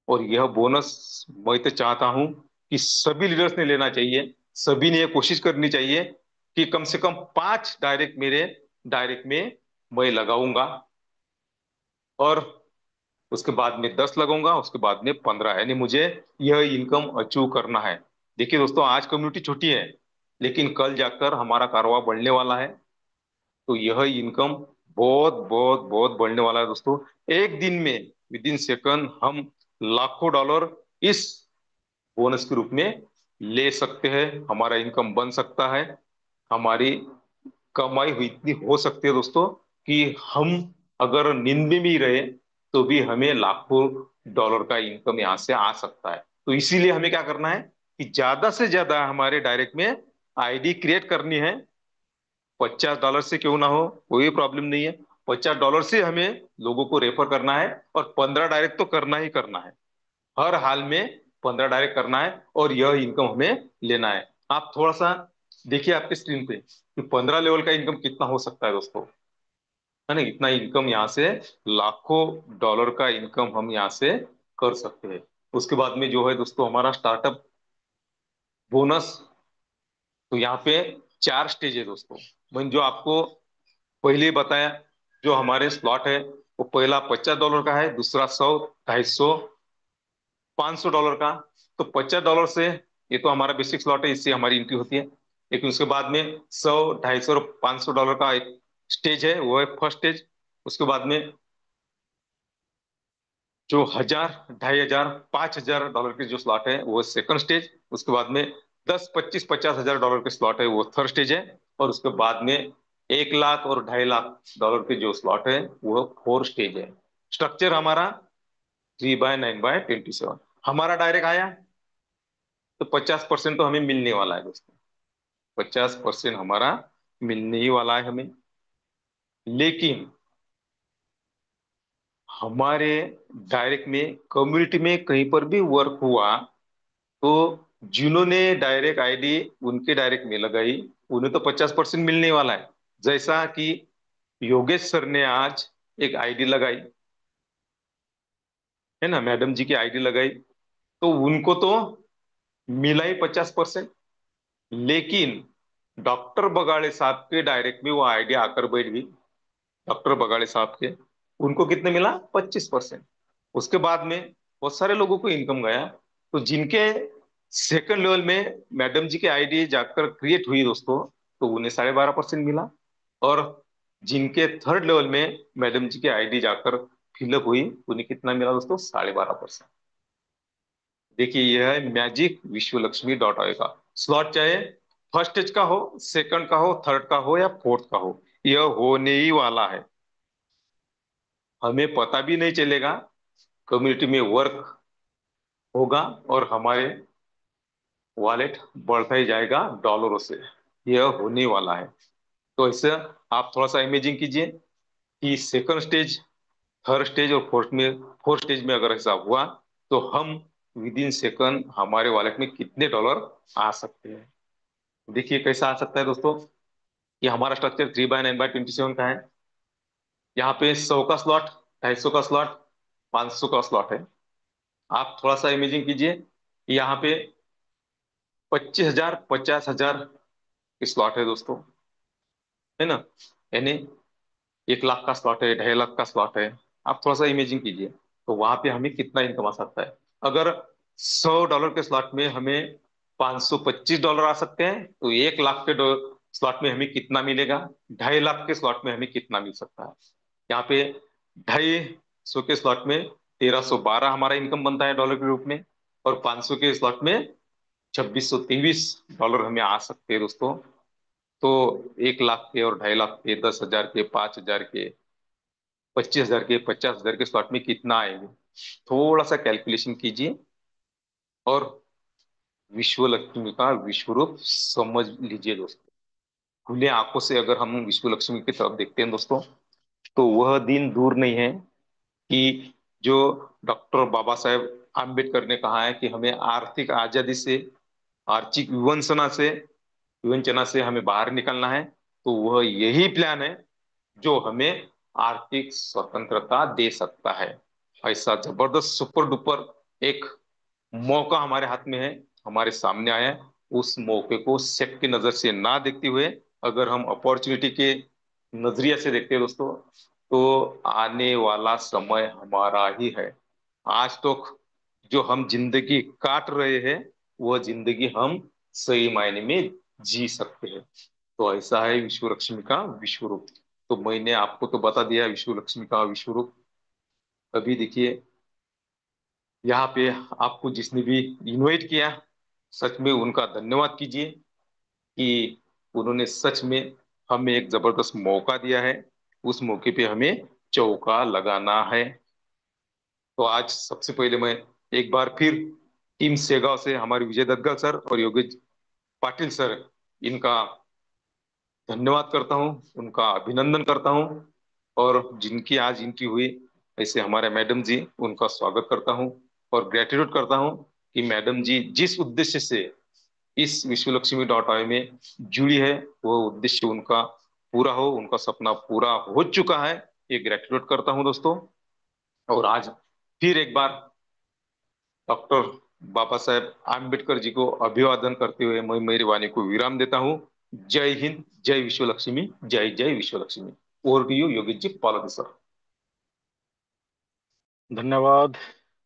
और यह बोनस मैं तो चाहता हूं कि सभी लीडर्स ने लेना चाहिए, सभी ने ये कोशिश करनी चाहिए कि कम से कम 5 डायरेक्ट मेरे डायरेक्ट में मैं लगाऊंगा, और उसके बाद में 10 लगाऊंगा, उसके बाद में 15, यानी मुझे यह इनकम अचीव करना है। देखिए दोस्तों, आज कम्युनिटी छोटी है लेकिन कल जाकर हमारा कारोबार बढ़ने वाला है। तो यह इनकम बहुत बहुत बहुत बढ़ने वाला है दोस्तों। एक दिन में, विद इन सेकंड, हम लाखों डॉलर इस बोनस के रूप में ले सकते हैं। हमारा इनकम बन सकता है, हमारी कमाई हुई इतनी हो सकती है दोस्तों कि हम अगर नींद में भी रहे तो भी हमें लाखों डॉलर का इनकम यहाँ से आ सकता है। तो इसीलिए हमें क्या करना है कि ज्यादा से ज्यादा हमारे डायरेक्ट में आईडी क्रिएट करनी है। $50 से क्यों ना हो, कोई प्रॉब्लम नहीं है। $50 से हमें लोगों को रेफर करना है, और 15 डायरेक्ट तो करना ही करना है। हर हाल में 15 डायरेक्ट करना है, और यह इनकम हमें लेना है। आप थोड़ा सा देखिए आपके स्क्रीन पे कि 15 लेवल का इनकम कितना हो सकता है दोस्तों, है ना। इतना इनकम यहाँ से, लाखों डॉलर का इनकम हम यहाँ से कर सकते हैं। उसके बाद में जो है दोस्तों हमारा स्टार्टअप बोनस। तो यहाँ पे 4 स्टेज है दोस्तों। मैंने जो आपको पहले ही बताया, जो हमारे स्लॉट है वो पहला $50 का है, दूसरा 100, 250, $500 का। तो $50 से, ये तो हमारा बेसिक स्लॉट है, इससे हमारी एंट्री होती है। लेकिन उसके बाद में 100, 250 और $500 का एक स्टेज है, वो है फर्स्ट स्टेज। उसके बाद में जो 1000, 2500, $5000 के जो स्लॉट है वो सेकंड स्टेज। उसके बाद में 10, 25, $50,000 के स्लॉट है वो थर्ड स्टेज है। और उसके बाद में 1 लाख और 2.5 लाख के जो स्लॉट है वो फोर स्टेज है। स्ट्रक्चर हमारा 3/9/27। हमारा डायरेक्ट आया तो 50% तो हमें मिलने वाला है दोस्तों, 50% हमारा मिलने ही वाला है हमें। लेकिन हमारे डायरेक्ट में कम्युनिटी में कहीं पर भी वर्क हुआ तो जिन्होंने डायरेक्ट आईडी उनके डायरेक्ट में लगाई उन्हें तो 50% मिलने वाला है। जैसा कि योगेश सर ने आज एक आईडी लगाई, है ना, मैडम जी की आईडी लगाई, तो उनको तो मिला ही 50%। लेकिन डॉक्टर बगाड़े साहब के डायरेक्ट में वो आईडी आकर बैठ गई, डॉक्टर बगाड़े साहब के, उनको कितने मिला? 25%। उसके बाद में बहुत सारे लोगों को इनकम गया। तो जिनके सेकंड लेवल में मैडम जी की आईडी जाकर क्रिएट हुई दोस्तों, तो उन्हें 12.5% मिला। और जिनके थर्ड लेवल में मैडम जी की आईडी जाकर फिलअप हुई, उन्हें कितना मिला दोस्तों? 12.5%। देखिए यह है मैजिक विश्वलक्ष्मी का स्लॉट। चाहे फर्स्ट स्टेज का हो, सेकंड का हो, थर्ड का हो या फोर्थ का हो, यह होने ही वाला है। हमें पता भी नहीं चलेगा, कम्युनिटी में वर्क होगा और हमारे वॉलेट बढ़ता ही जाएगा डॉलरों से। यह होने वाला है। तो ऐसे आप थोड़ा सा इमेजिन कीजिए कि सेकंड स्टेज, थर्ड स्टेज और फोर्थ स्टेज में अगर ऐसा हुआ तो हम विद इन सेकंड हमारे वॉलेट में कितने डॉलर आ सकते हैं। देखिए कैसा आ सकता है दोस्तों। कि हमारा स्ट्रक्चर 3/9/27 का है। यहाँ पे 100 का स्लॉट, 250 का स्लॉट, 500 का स्लॉट है। आप थोड़ा सा इमेजिन कीजिए कि यहाँ पे 25,000, 50,000 की स्लॉट है दोस्तों, है ना। यानी 1 लाख का स्लॉट है, 2.5 लाख का स्लॉट है। आप थोड़ा सा इमेजिन कीजिए तो वहां पे हमें कितना इनकम आ सकता है। अगर $100 के स्लॉट में हमें $525 आ सकते हैं, तो 1 लाख के स्लॉट में हमें कितना मिलेगा? 2.5 लाख के स्लॉट में हमें कितना मिल सकता है? यहाँ पे 250 के स्लॉट में 1312 हमारा इनकम बनता है डॉलर के रूप में, और 500 के स्लॉट में $2623 हमें आ सकते हैं दोस्तों। तो 1 लाख के और 2.5 लाख के, 10,000 के, 5,000 के, 25,000 के, 50,000 के स्लॉट में कितना आएंगे? थोड़ा सा कैलकुलेशन कीजिए और विश्व लक्ष्मी का विश्व रूप समझ लीजिए दोस्तों। खुले आंखों से अगर हम विश्व लक्ष्मी की तरफ देखते हैं दोस्तों, तो वह दिन दूर नहीं है कि जो डॉक्टर बाबा साहेब आम्बेडकर ने कहा है कि हमें आर्थिक आजादी से, आर्थिक विवंचना से हमें बाहर निकलना है। तो वह यही प्लान है जो हमें आर्थिक स्वतंत्रता दे सकता है। ऐसा जबरदस्त सुपर डुपर एक मौका हमारे हाथ में है, हमारे सामने आया है। उस मौके को सेक की नजर से ना देखते हुए, अगर हम अपॉर्चुनिटी के नजरिए से देखते हैं दोस्तों, तो आने वाला समय हमारा ही है। आज तो जो हम जिंदगी काट रहे हैं, वह जिंदगी हम सही मायने में जी सकते हैं। तो ऐसा है विश्व लक्ष्मी का विश्व रूप। तो मैंने आपको तो बता दिया विश्व लक्ष्मी का विश्व रूप। अभी देखिए, यहाँ पे आपको जिसने भी इनवाइट किया, सच में उनका धन्यवाद कीजिए कि उन्होंने सच में हमें एक जबरदस्त मौका दिया है। उस मौके पे हमें चौका लगाना है। तो आज सबसे पहले मैं एक बार फिर टीम सेगांव से हमारे विजय दत्तगल सर और योगेश पाटिल सर, इनका धन्यवाद करता हूँ, उनका अभिनंदन करता हूँ। और जिनकी आज एंट्री हुई, ऐसे हमारे मैडम जी, उनका स्वागत करता हूँ और ग्रेटिट्यूड करता हूँ कि मैडम जी जिस उद्देश्य से इस विश्वलक्ष्मी में जुड़ी है, वो उद्देश्य उनका पूरा हो, उनका सपना पूरा हो चुका है। ये ग्रेटिट्यूड करता हूँ दोस्तों। और आज फिर एक बार डॉक्टर बाबा साहेब आम्बेडकर जी को अभिवादन करते हुए मैं मेरी वाणी को विराम देता हूँ। जय हिंद, जय विश्व लक्ष्मी, जय जय Vishwa Lakshmi. Over to you Yogesh ji, follow sir. धन्यवाद,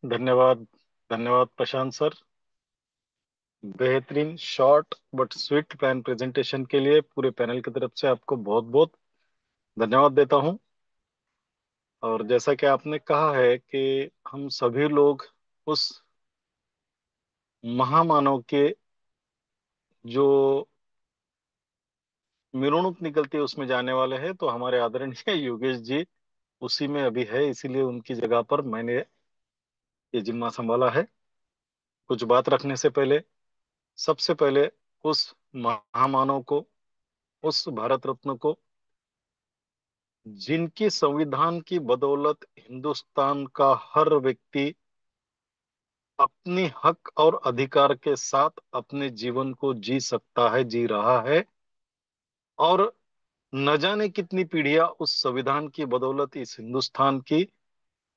धन्यवाद, धन्यवाद प्रशांत सर। बेहतरीन short but sweet plan presentation के लिए पूरे पैनल की तरफ से आपको बहुत बहुत धन्यवाद देता हूं। और जैसा कि आपने कहा है कि हम सभी लोग उस महामानव के जो मिलोनुक निकलती है उसमें जाने वाले हैं, तो हमारे आदरणीय योगेश जी उसी में अभी है, इसीलिए उनकी जगह पर मैंने ये जिम्मा संभाला है। कुछ बात रखने से पहले सबसे पहले उस महामानव को, उस भारत रत्न को, जिनकी संविधान की बदौलत हिंदुस्तान का हर व्यक्ति अपनी हक और अधिकार के साथ अपने जीवन को जी सकता है, जी रहा है। और न जाने कितनी पीढ़ियां उस संविधान की बदौलत इस हिंदुस्तान की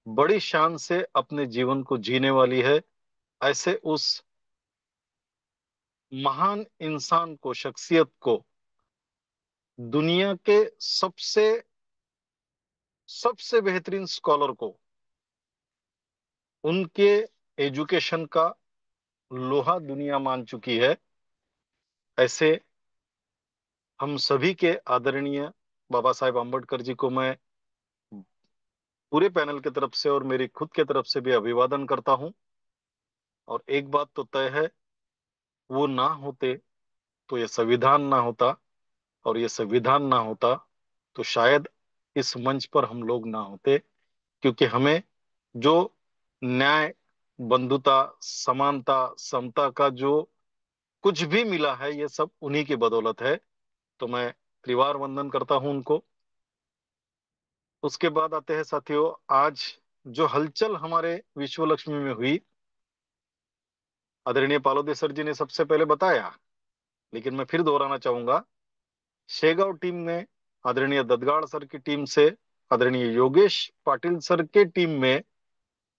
बड़ी शान से अपने जीवन को जीने वाली है। ऐसे उस महान इंसान को, शख्सियत को, दुनिया के सबसे सबसे बेहतरीन स्कॉलर को, उनके एजुकेशन का लोहा दुनिया मान चुकी है, ऐसे हम सभी के आदरणीय बाबा साहेब आम्बेडकर जी को मैं पूरे पैनल की तरफ से और मेरी खुद की तरफ से भी अभिवादन करता हूं। और एक बात तो तय है, वो ना होते तो ये संविधान ना होता, और ये संविधान ना होता तो शायद इस मंच पर हम लोग ना होते। क्योंकि हमें जो न्याय, बंधुता, समानता, समता का जो कुछ भी मिला है, ये सब उन्हीं की बदौलत है। तो मैं त्रिवार वंदन करता हूं उनको। उसके बाद आते हैं साथियों, आज जो हलचल हमारे विश्व लक्ष्मी में हुई, आदरणीय पालोदे सर जी ने सबसे पहले बताया, लेकिन मैं फिर दोहराना चाहूंगा। शेगांव टीम ने आदरणीय ददगाड़ सर की टीम से आदरणीय योगेश पाटिल सर के टीम में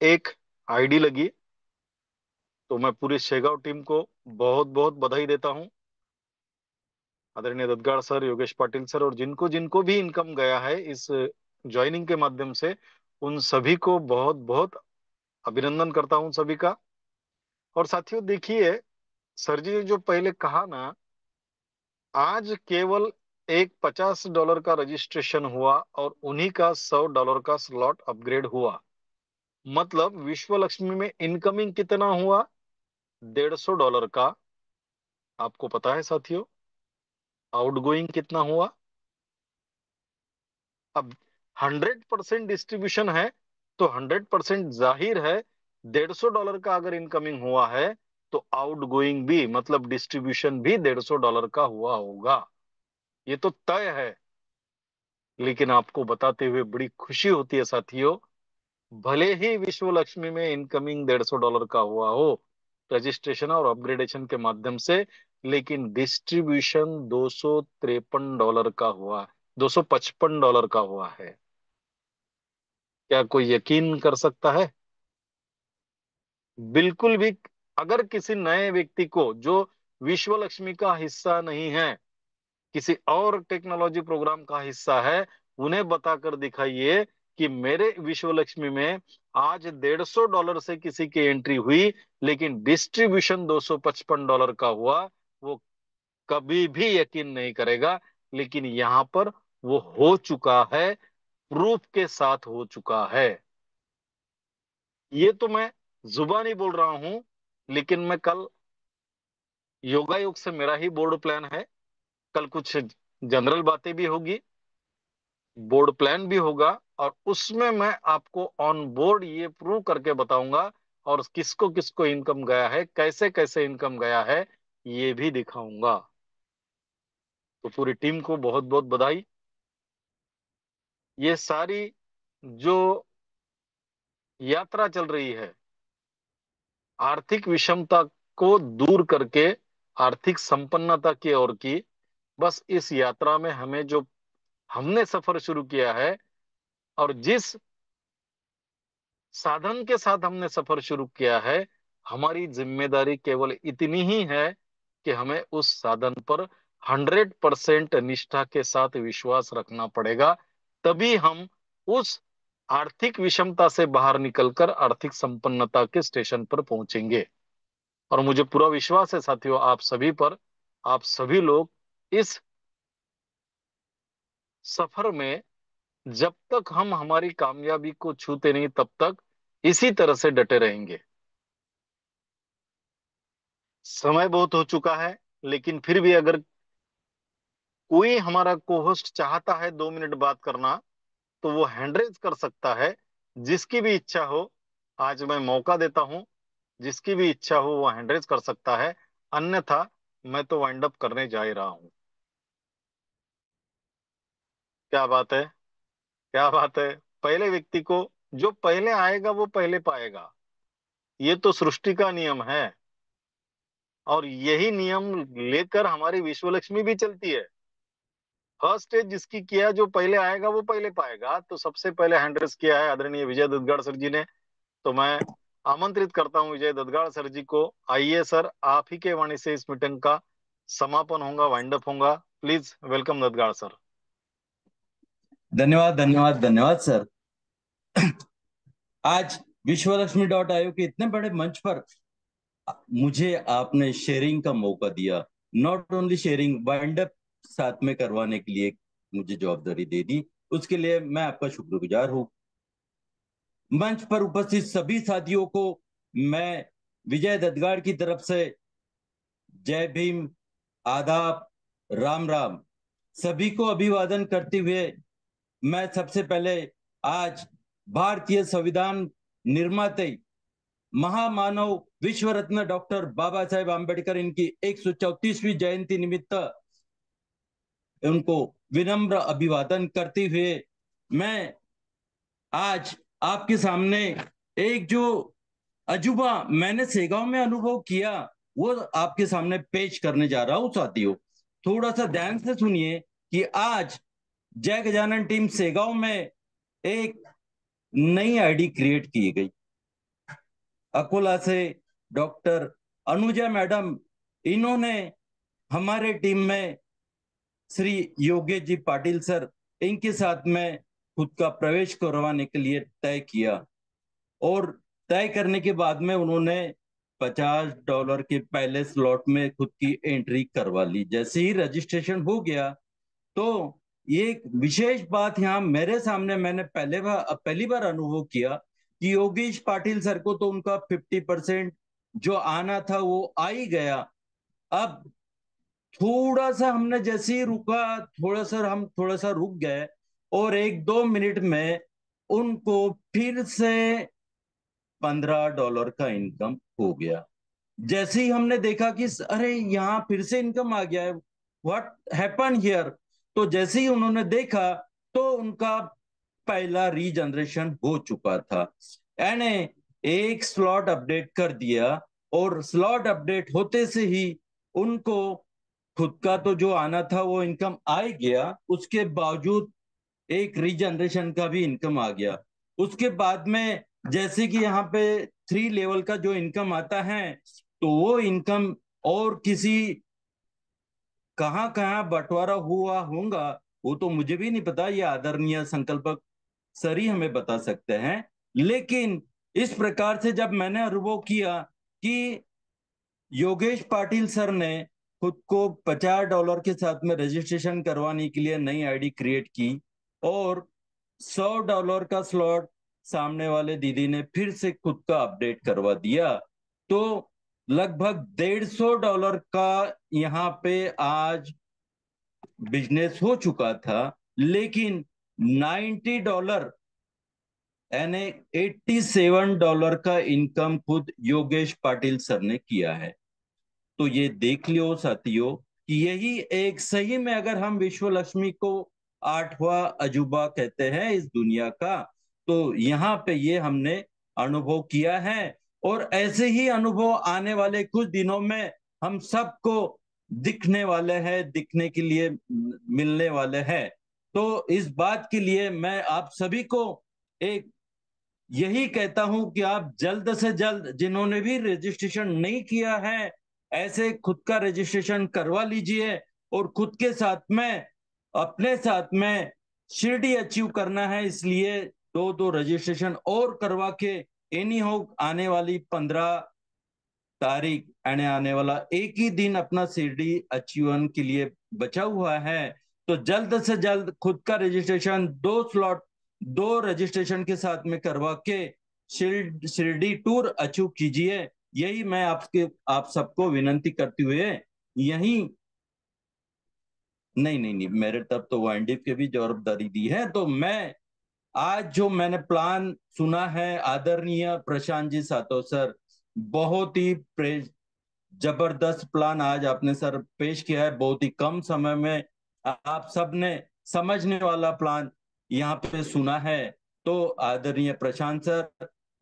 एक आईडी लगी। तो मैं पूरी शेगांव टीम को बहुत बहुत बधाई देता हूं। आदरणीय ददगाड़ सर, योगेश पाटिल सर, और जिनको जिनको भी इनकम गया है इस ज्वाइनिंग के माध्यम से, उन सभी को बहुत बहुत अभिनंदन करता हूं सभी का। और साथियों देखिए, सर जी ने जो पहले कहा ना, आज केवल एक $50 का रजिस्ट्रेशन हुआ और उन्हीं का $100 का स्लॉट अपग्रेड हुआ। मतलब विश्व लक्ष्मी में इनकमिंग कितना हुआ? $150 का। आपको पता है साथियों, आउटगोइंग कितना हुआ? अब 100% डिस्ट्रीब्यूशन है, तो 100% जाहिर है $150 का अगर इनकमिंग हुआ है, तो आउटगोइंग भी मतलब डिस्ट्रीब्यूशन भी $150 का हुआ होगा। ये तो तय है। लेकिन आपको बताते हुए बड़ी खुशी होती है साथियों, भले ही विश्व लक्ष्मी में इनकमिंग $150 का हुआ हो रजिस्ट्रेशन और अपग्रेडेशन के माध्यम से, लेकिन डिस्ट्रीब्यूशन $253 का हुआ है, $255 का हुआ है। क्या कोई यकीन कर सकता है? बिल्कुल भी। अगर किसी नए व्यक्ति को जो विश्व लक्ष्मी का हिस्सा नहीं है, किसी और टेक्नोलॉजी प्रोग्राम का हिस्सा है, उन्हें बताकर दिखाइए कि मेरे विश्व लक्ष्मी में आज $150 से किसी की एंट्री हुई, लेकिन डिस्ट्रीब्यूशन $255 का हुआ। वो कभी भी यकीन नहीं करेगा। लेकिन यहां पर वो हो चुका है, प्रूफ के साथ हो चुका है। ये तो मैं जुबानी बोल रहा हूं, लेकिन मैं कल योगायोग से मेरा ही बोर्ड प्लान है, कल कुछ जनरल बातें भी होगी, बोर्ड प्लान भी होगा, और उसमें मैं आपको ऑन बोर्ड ये प्रूव करके बताऊंगा, और किसको किसको इनकम गया है, कैसे कैसे इनकम गया है, ये भी दिखाऊंगा। तो पूरी टीम को बहुत बहुत बधाई। ये सारी जो यात्रा चल रही है आर्थिक विषमता को दूर करके आर्थिक संपन्नता की ओर की, बस इस यात्रा में हमें जो हमने सफर शुरू किया है, और जिस साधन के साथ हमने सफर शुरू किया है, हमारी जिम्मेदारी केवल इतनी ही है कि हमें उस साधन पर 100% निष्ठा के साथ विश्वास रखना पड़ेगा। तभी हम उस आर्थिक विषमता से बाहर निकलकर आर्थिक संपन्नता के स्टेशन पर पहुंचेंगे। और मुझे पूरा विश्वास है साथियों आप सभी पर। आप सभी लोग इस सफर में, जब तक हम हमारी कामयाबी को छूते नहीं तब तक इसी तरह से डटे रहेंगे। समय बहुत हो चुका है, लेकिन फिर भी अगर कोई हमारा कोहोस्ट चाहता है 2 मिनट बात करना, तो वो हैंड रेज कर सकता है। जिसकी भी इच्छा हो, आज मैं मौका देता हूं, जिसकी भी इच्छा हो वो हैंड रेज कर सकता है। अन्यथा मैं तो वाइंड अप करने जा ही रहा हूं। क्या बात है, क्या बात है। पहले व्यक्ति को, जो पहले आएगा वो पहले पाएगा। ये तो सृष्टि का नियम है, और यही नियम लेकर हमारी विश्व लक्ष्मी भी चलती है। फर्स्ट स्टेज जिसकी किया, जो पहले आएगा वो पहले पाएगा। तो सबसे पहले हैंड रेस किया है आदरणीय विजय दत्तगढ़ सर जी ने। तो मैं आमंत्रित करता हूं विजय दत्तगढ़ सर जी को। आइए सर, आप ही के वाणी से इस मीटिंग का समापन होगा, वाइंड अप होगा। Please welcome Dattagarh sir. धन्यवाद धन्यवाद धन्यवाद सर। आज विश्वलक्ष्मी.io के इतने बड़े मंच पर मुझे आपने शेयरिंग का मौका दिया। Not only sharing, wind up साथ में करवाने के लिए मुझे जवाबदारी दे दी, उसके लिए मैं आपका शुक्रगुजार हूं। मंच पर उपस्थित सभी साथियों को मैं विजय दत्तगढ़ की तरफ से जय भीम, आदाब, राम राम सभी को अभिवादन करते हुए, मैं सबसे पहले आज भारतीय संविधान निर्माते महामानव विश्व रत्न डॉक्टर बाबा साहेब आम्बेडकर इनकी 134वीं जयंती निमित्त उनको विनम्र अभिवादन करते हुए, मैं आज आपके सामने एक जो अजूबा मैंने सेगांव में अनुभव किया वो आपके सामने पेश करने जा रहा हूं साथियों। थोड़ा सा ध्यान से सुनिए कि आज जय गजानन टीम सेगांव में एक नई आईडी क्रिएट की गई। अकोला से डॉक्टर अनुजा मैडम, इन्होंने हमारे टीम में श्री योगेश जी पाटिल सर, इनके साथ में खुद का प्रवेश करवाने के लिए तय किया, और तय करने के बाद में उन्होंने $50 के पहले स्लॉट में खुद की एंट्री करवा ली। जैसे ही रजिस्ट्रेशन हो गया तो ये एक विशेष बात यहाँ मेरे सामने मैंने पहली बार अनुभव किया कि योगेश पाटिल सर को तो उनका 50% जो आना था वो आ ही गया। अब थोड़ा सा हमने जैसे ही रुका, हम थोड़ा सा रुक गए और 1-2 मिनट में उनको फिर से $15 का इनकम हो गया। जैसे ही हमने देखा कि अरे यहाँ फिर से इनकम आ गया है, व्हाट हैपन हियर। तो जैसे ही उन्होंने देखा तो उनका पहला रीजनरेशन हो चुका था। यानी एक स्लॉट अपडेट कर दिया और स्लॉट अपडेट होते से ही उनको खुद का तो जो आना था वो इनकम आ ही गया, उसके बावजूद एक रीजनरेशन का भी इनकम आ गया। उसके बाद में जैसे कि यहाँ पे 3 लेवल का जो इनकम आता है तो वो इनकम और किसी कहाँ कहाँ बंटवारा हुआ होगा वो तो मुझे भी नहीं पता, ये आदरणीय संकल्पक सर ही हमें बता सकते हैं। लेकिन इस प्रकार से जब मैंने अनुभव किया कि योगेश पाटिल सर ने खुद को $50 के साथ में रजिस्ट्रेशन करवाने के लिए नई आईडी क्रिएट की और $100 का स्लॉट सामने वाले दीदी ने फिर से खुद का अपडेट करवा दिया, तो लगभग $150 का यहाँ पे आज बिजनेस हो चुका था। लेकिन $90 यानी $87 का इनकम खुद योगेश पाटिल सर ने किया है। तो ये देख लियो साथियों कि यही एक सही में अगर हम विश्व लक्ष्मी को 8वां अजूबा कहते हैं इस दुनिया का, तो यहाँ पे ये हमने अनुभव किया है और ऐसे ही अनुभव आने वाले कुछ दिनों में हम सबको दिखने वाले हैं, दिखने के लिए मिलने वाले हैं। तो इस बात के लिए मैं आप सभी को एक यही कहता हूं कि आप जल्द से जल्द जिन्होंने भी रजिस्ट्रेशन नहीं किया है ऐसे खुद का रजिस्ट्रेशन करवा लीजिए और खुद के साथ में अपने साथ में शिरडी अचीव करना है, इसलिए 2-2 रजिस्ट्रेशन और करवा के एनी हो आने वाली 15 तारीख यानी आने वाला एक ही दिन अपना शिरडी अचीवन के लिए बचा हुआ है। तो जल्द से जल्द खुद का रजिस्ट्रेशन 2 रजिस्ट्रेशन के साथ में करवा के शिरडी टूर अचीव कीजिए। यही मैं आप सबको विनंती करते हुए यही नहीं नहीं नहीं मेरे तरफ तो वाइंडिप के भी जवाबदारी दी है। तो मैं आज जो मैंने प्लान सुना है आदरणीय प्रशांत जी सातो सर, बहुत ही जबरदस्त प्लान आज आपने सर पेश किया है। बहुत ही कम समय में आप सबने समझने वाला प्लान यहाँ पे सुना है। तो आदरणीय प्रशांत सर,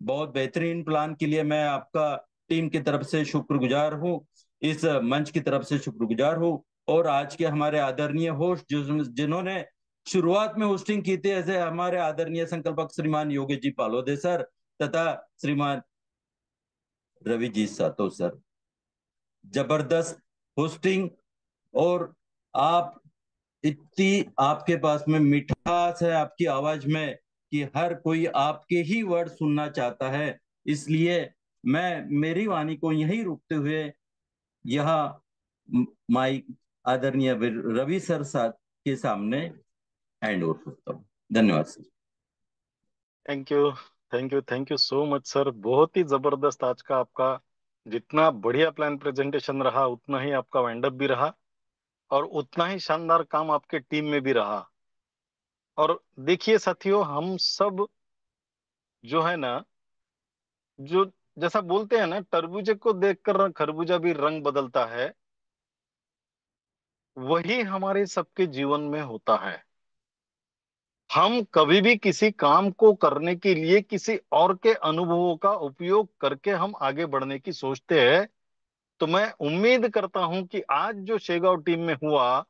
बहुत बेहतरीन प्लान के लिए मैं आपका टीम की तरफ से शुक्रगुजार हूँ, इस मंच की तरफ से शुक्रगुजार हूँ। और आज के हमारे आदरणीय होस्ट जिन्होंने शुरुआत में होस्टिंग की थी, ऐसे हमारे आदरणीय संकल्पक श्रीमान योगेश जी पालोदे सर तथा श्रीमान रवि जी सातो सर, जबरदस्त होस्टिंग। और आप इतनी आपके पास में मिठास है आपकी आवाज में कि हर कोई आपके ही वर्ड सुनना चाहता है। इसलिए मैं मेरी वाणी को यहीं रोकते हुए यह माइक आदरणीय रवि सर साथ के सामने हैंड ओवर करता हूँ। धन्यवाद sir. Thank you, thank you, thank you so much sir. बहुत ही जबरदस्त आज का आपका जितना बढ़िया प्लान प्रेजेंटेशन रहा उतना ही आपका वाइंड अप भी रहा और उतना ही शानदार काम आपके टीम में भी रहा। और देखिए साथियों, हम सब जो है ना, जो जैसा बोलते हैं ना, तरबूजे को देखकर खरबूजा भी रंग बदलता है, वही हमारे सबके जीवन में होता है। हम कभी भी किसी काम को करने के लिए किसी और के अनुभवों का उपयोग करके हम आगे बढ़ने की सोचते हैं। तो मैं उम्मीद करता हूं कि आज जो शेगांव टीम में हुआ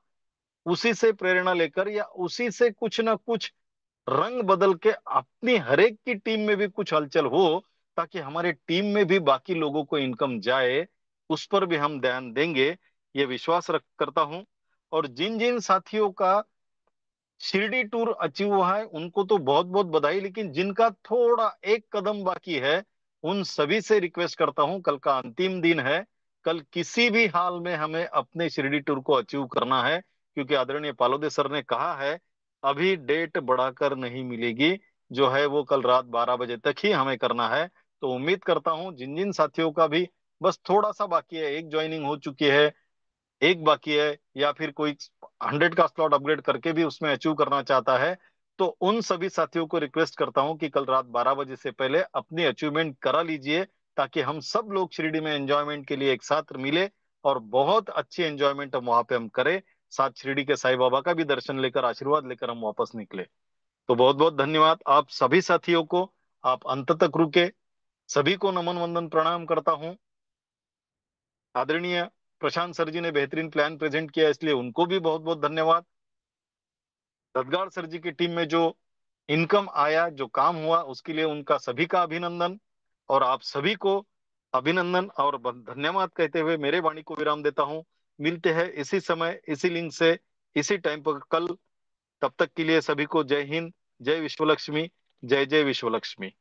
उसी से प्रेरणा लेकर या उसी से कुछ ना कुछ रंग बदल के अपनी हरेक की टीम में भी कुछ हलचल हो, ताकि हमारी टीम में भी बाकी लोगों को इनकम जाए, उस पर भी हम ध्यान देंगे, ये विश्वास रख करता हूं। और जिन जिन साथियों का शिरडी टूर अचीव हुआ है उनको तो बहुत बहुत बधाई, लेकिन जिनका थोड़ा एक कदम बाकी है उन सभी से रिक्वेस्ट करता हूं, कल का अंतिम दिन है, कल किसी भी हाल में हमें अपने शिरडी टूर को अचीव करना है, क्योंकि आदरणीय पालोदे सर ने कहा है अभी डेट बढ़ाकर नहीं मिलेगी, जो है वो कल रात 12 बजे तक ही हमें करना है। तो उम्मीद करता हूं जिन जिन साथियों का भी बस थोड़ा सा बाकी है, एक ज्वाइनिंग हो चुकी है, एक बाकी है, या फिर कोई 100 का स्लॉट अपग्रेड करके भी उसमें अचीव करना चाहता है, तो उन सभी साथियों को रिक्वेस्ट करता हूं कि कल रात 12 बजे से पहले अपनी अचीवमेंट करा लीजिए, ताकि हम सब लोग शिरडी में एंजॉयमेंट के लिए एक साथ मिले और बहुत अच्छी एंजॉयमेंट हम वहां पे हम करें, साथ शिरडी के साईं बाबा का भी दर्शन लेकर आशीर्वाद लेकर हम वापस निकले। तो बहुत बहुत धन्यवाद आप सभी साथियों को, आप अंत तक रुके, सभी को नमन वंदन प्रणाम करता हूं। आदरणीय प्रशांत सर जी ने बेहतरीन प्लान प्रेजेंट किया, इसलिए उनको भी बहुत बहुत धन्यवाद। ददगाड़ सर जी की टीम में जो इनकम आया, जो काम हुआ, उसके लिए उनका सभी का अभिनंदन, और आप सभी को अभिनंदन और धन्यवाद कहते हुए मेरे वाणी को विराम देता हूं। मिलते हैं इसी समय, इसी लिंक से, इसी टाइम पर कल। तब तक के लिए सभी को जय हिंद, जय विश्वलक्ष्मी, जय जय विश्वलक्ष्मी।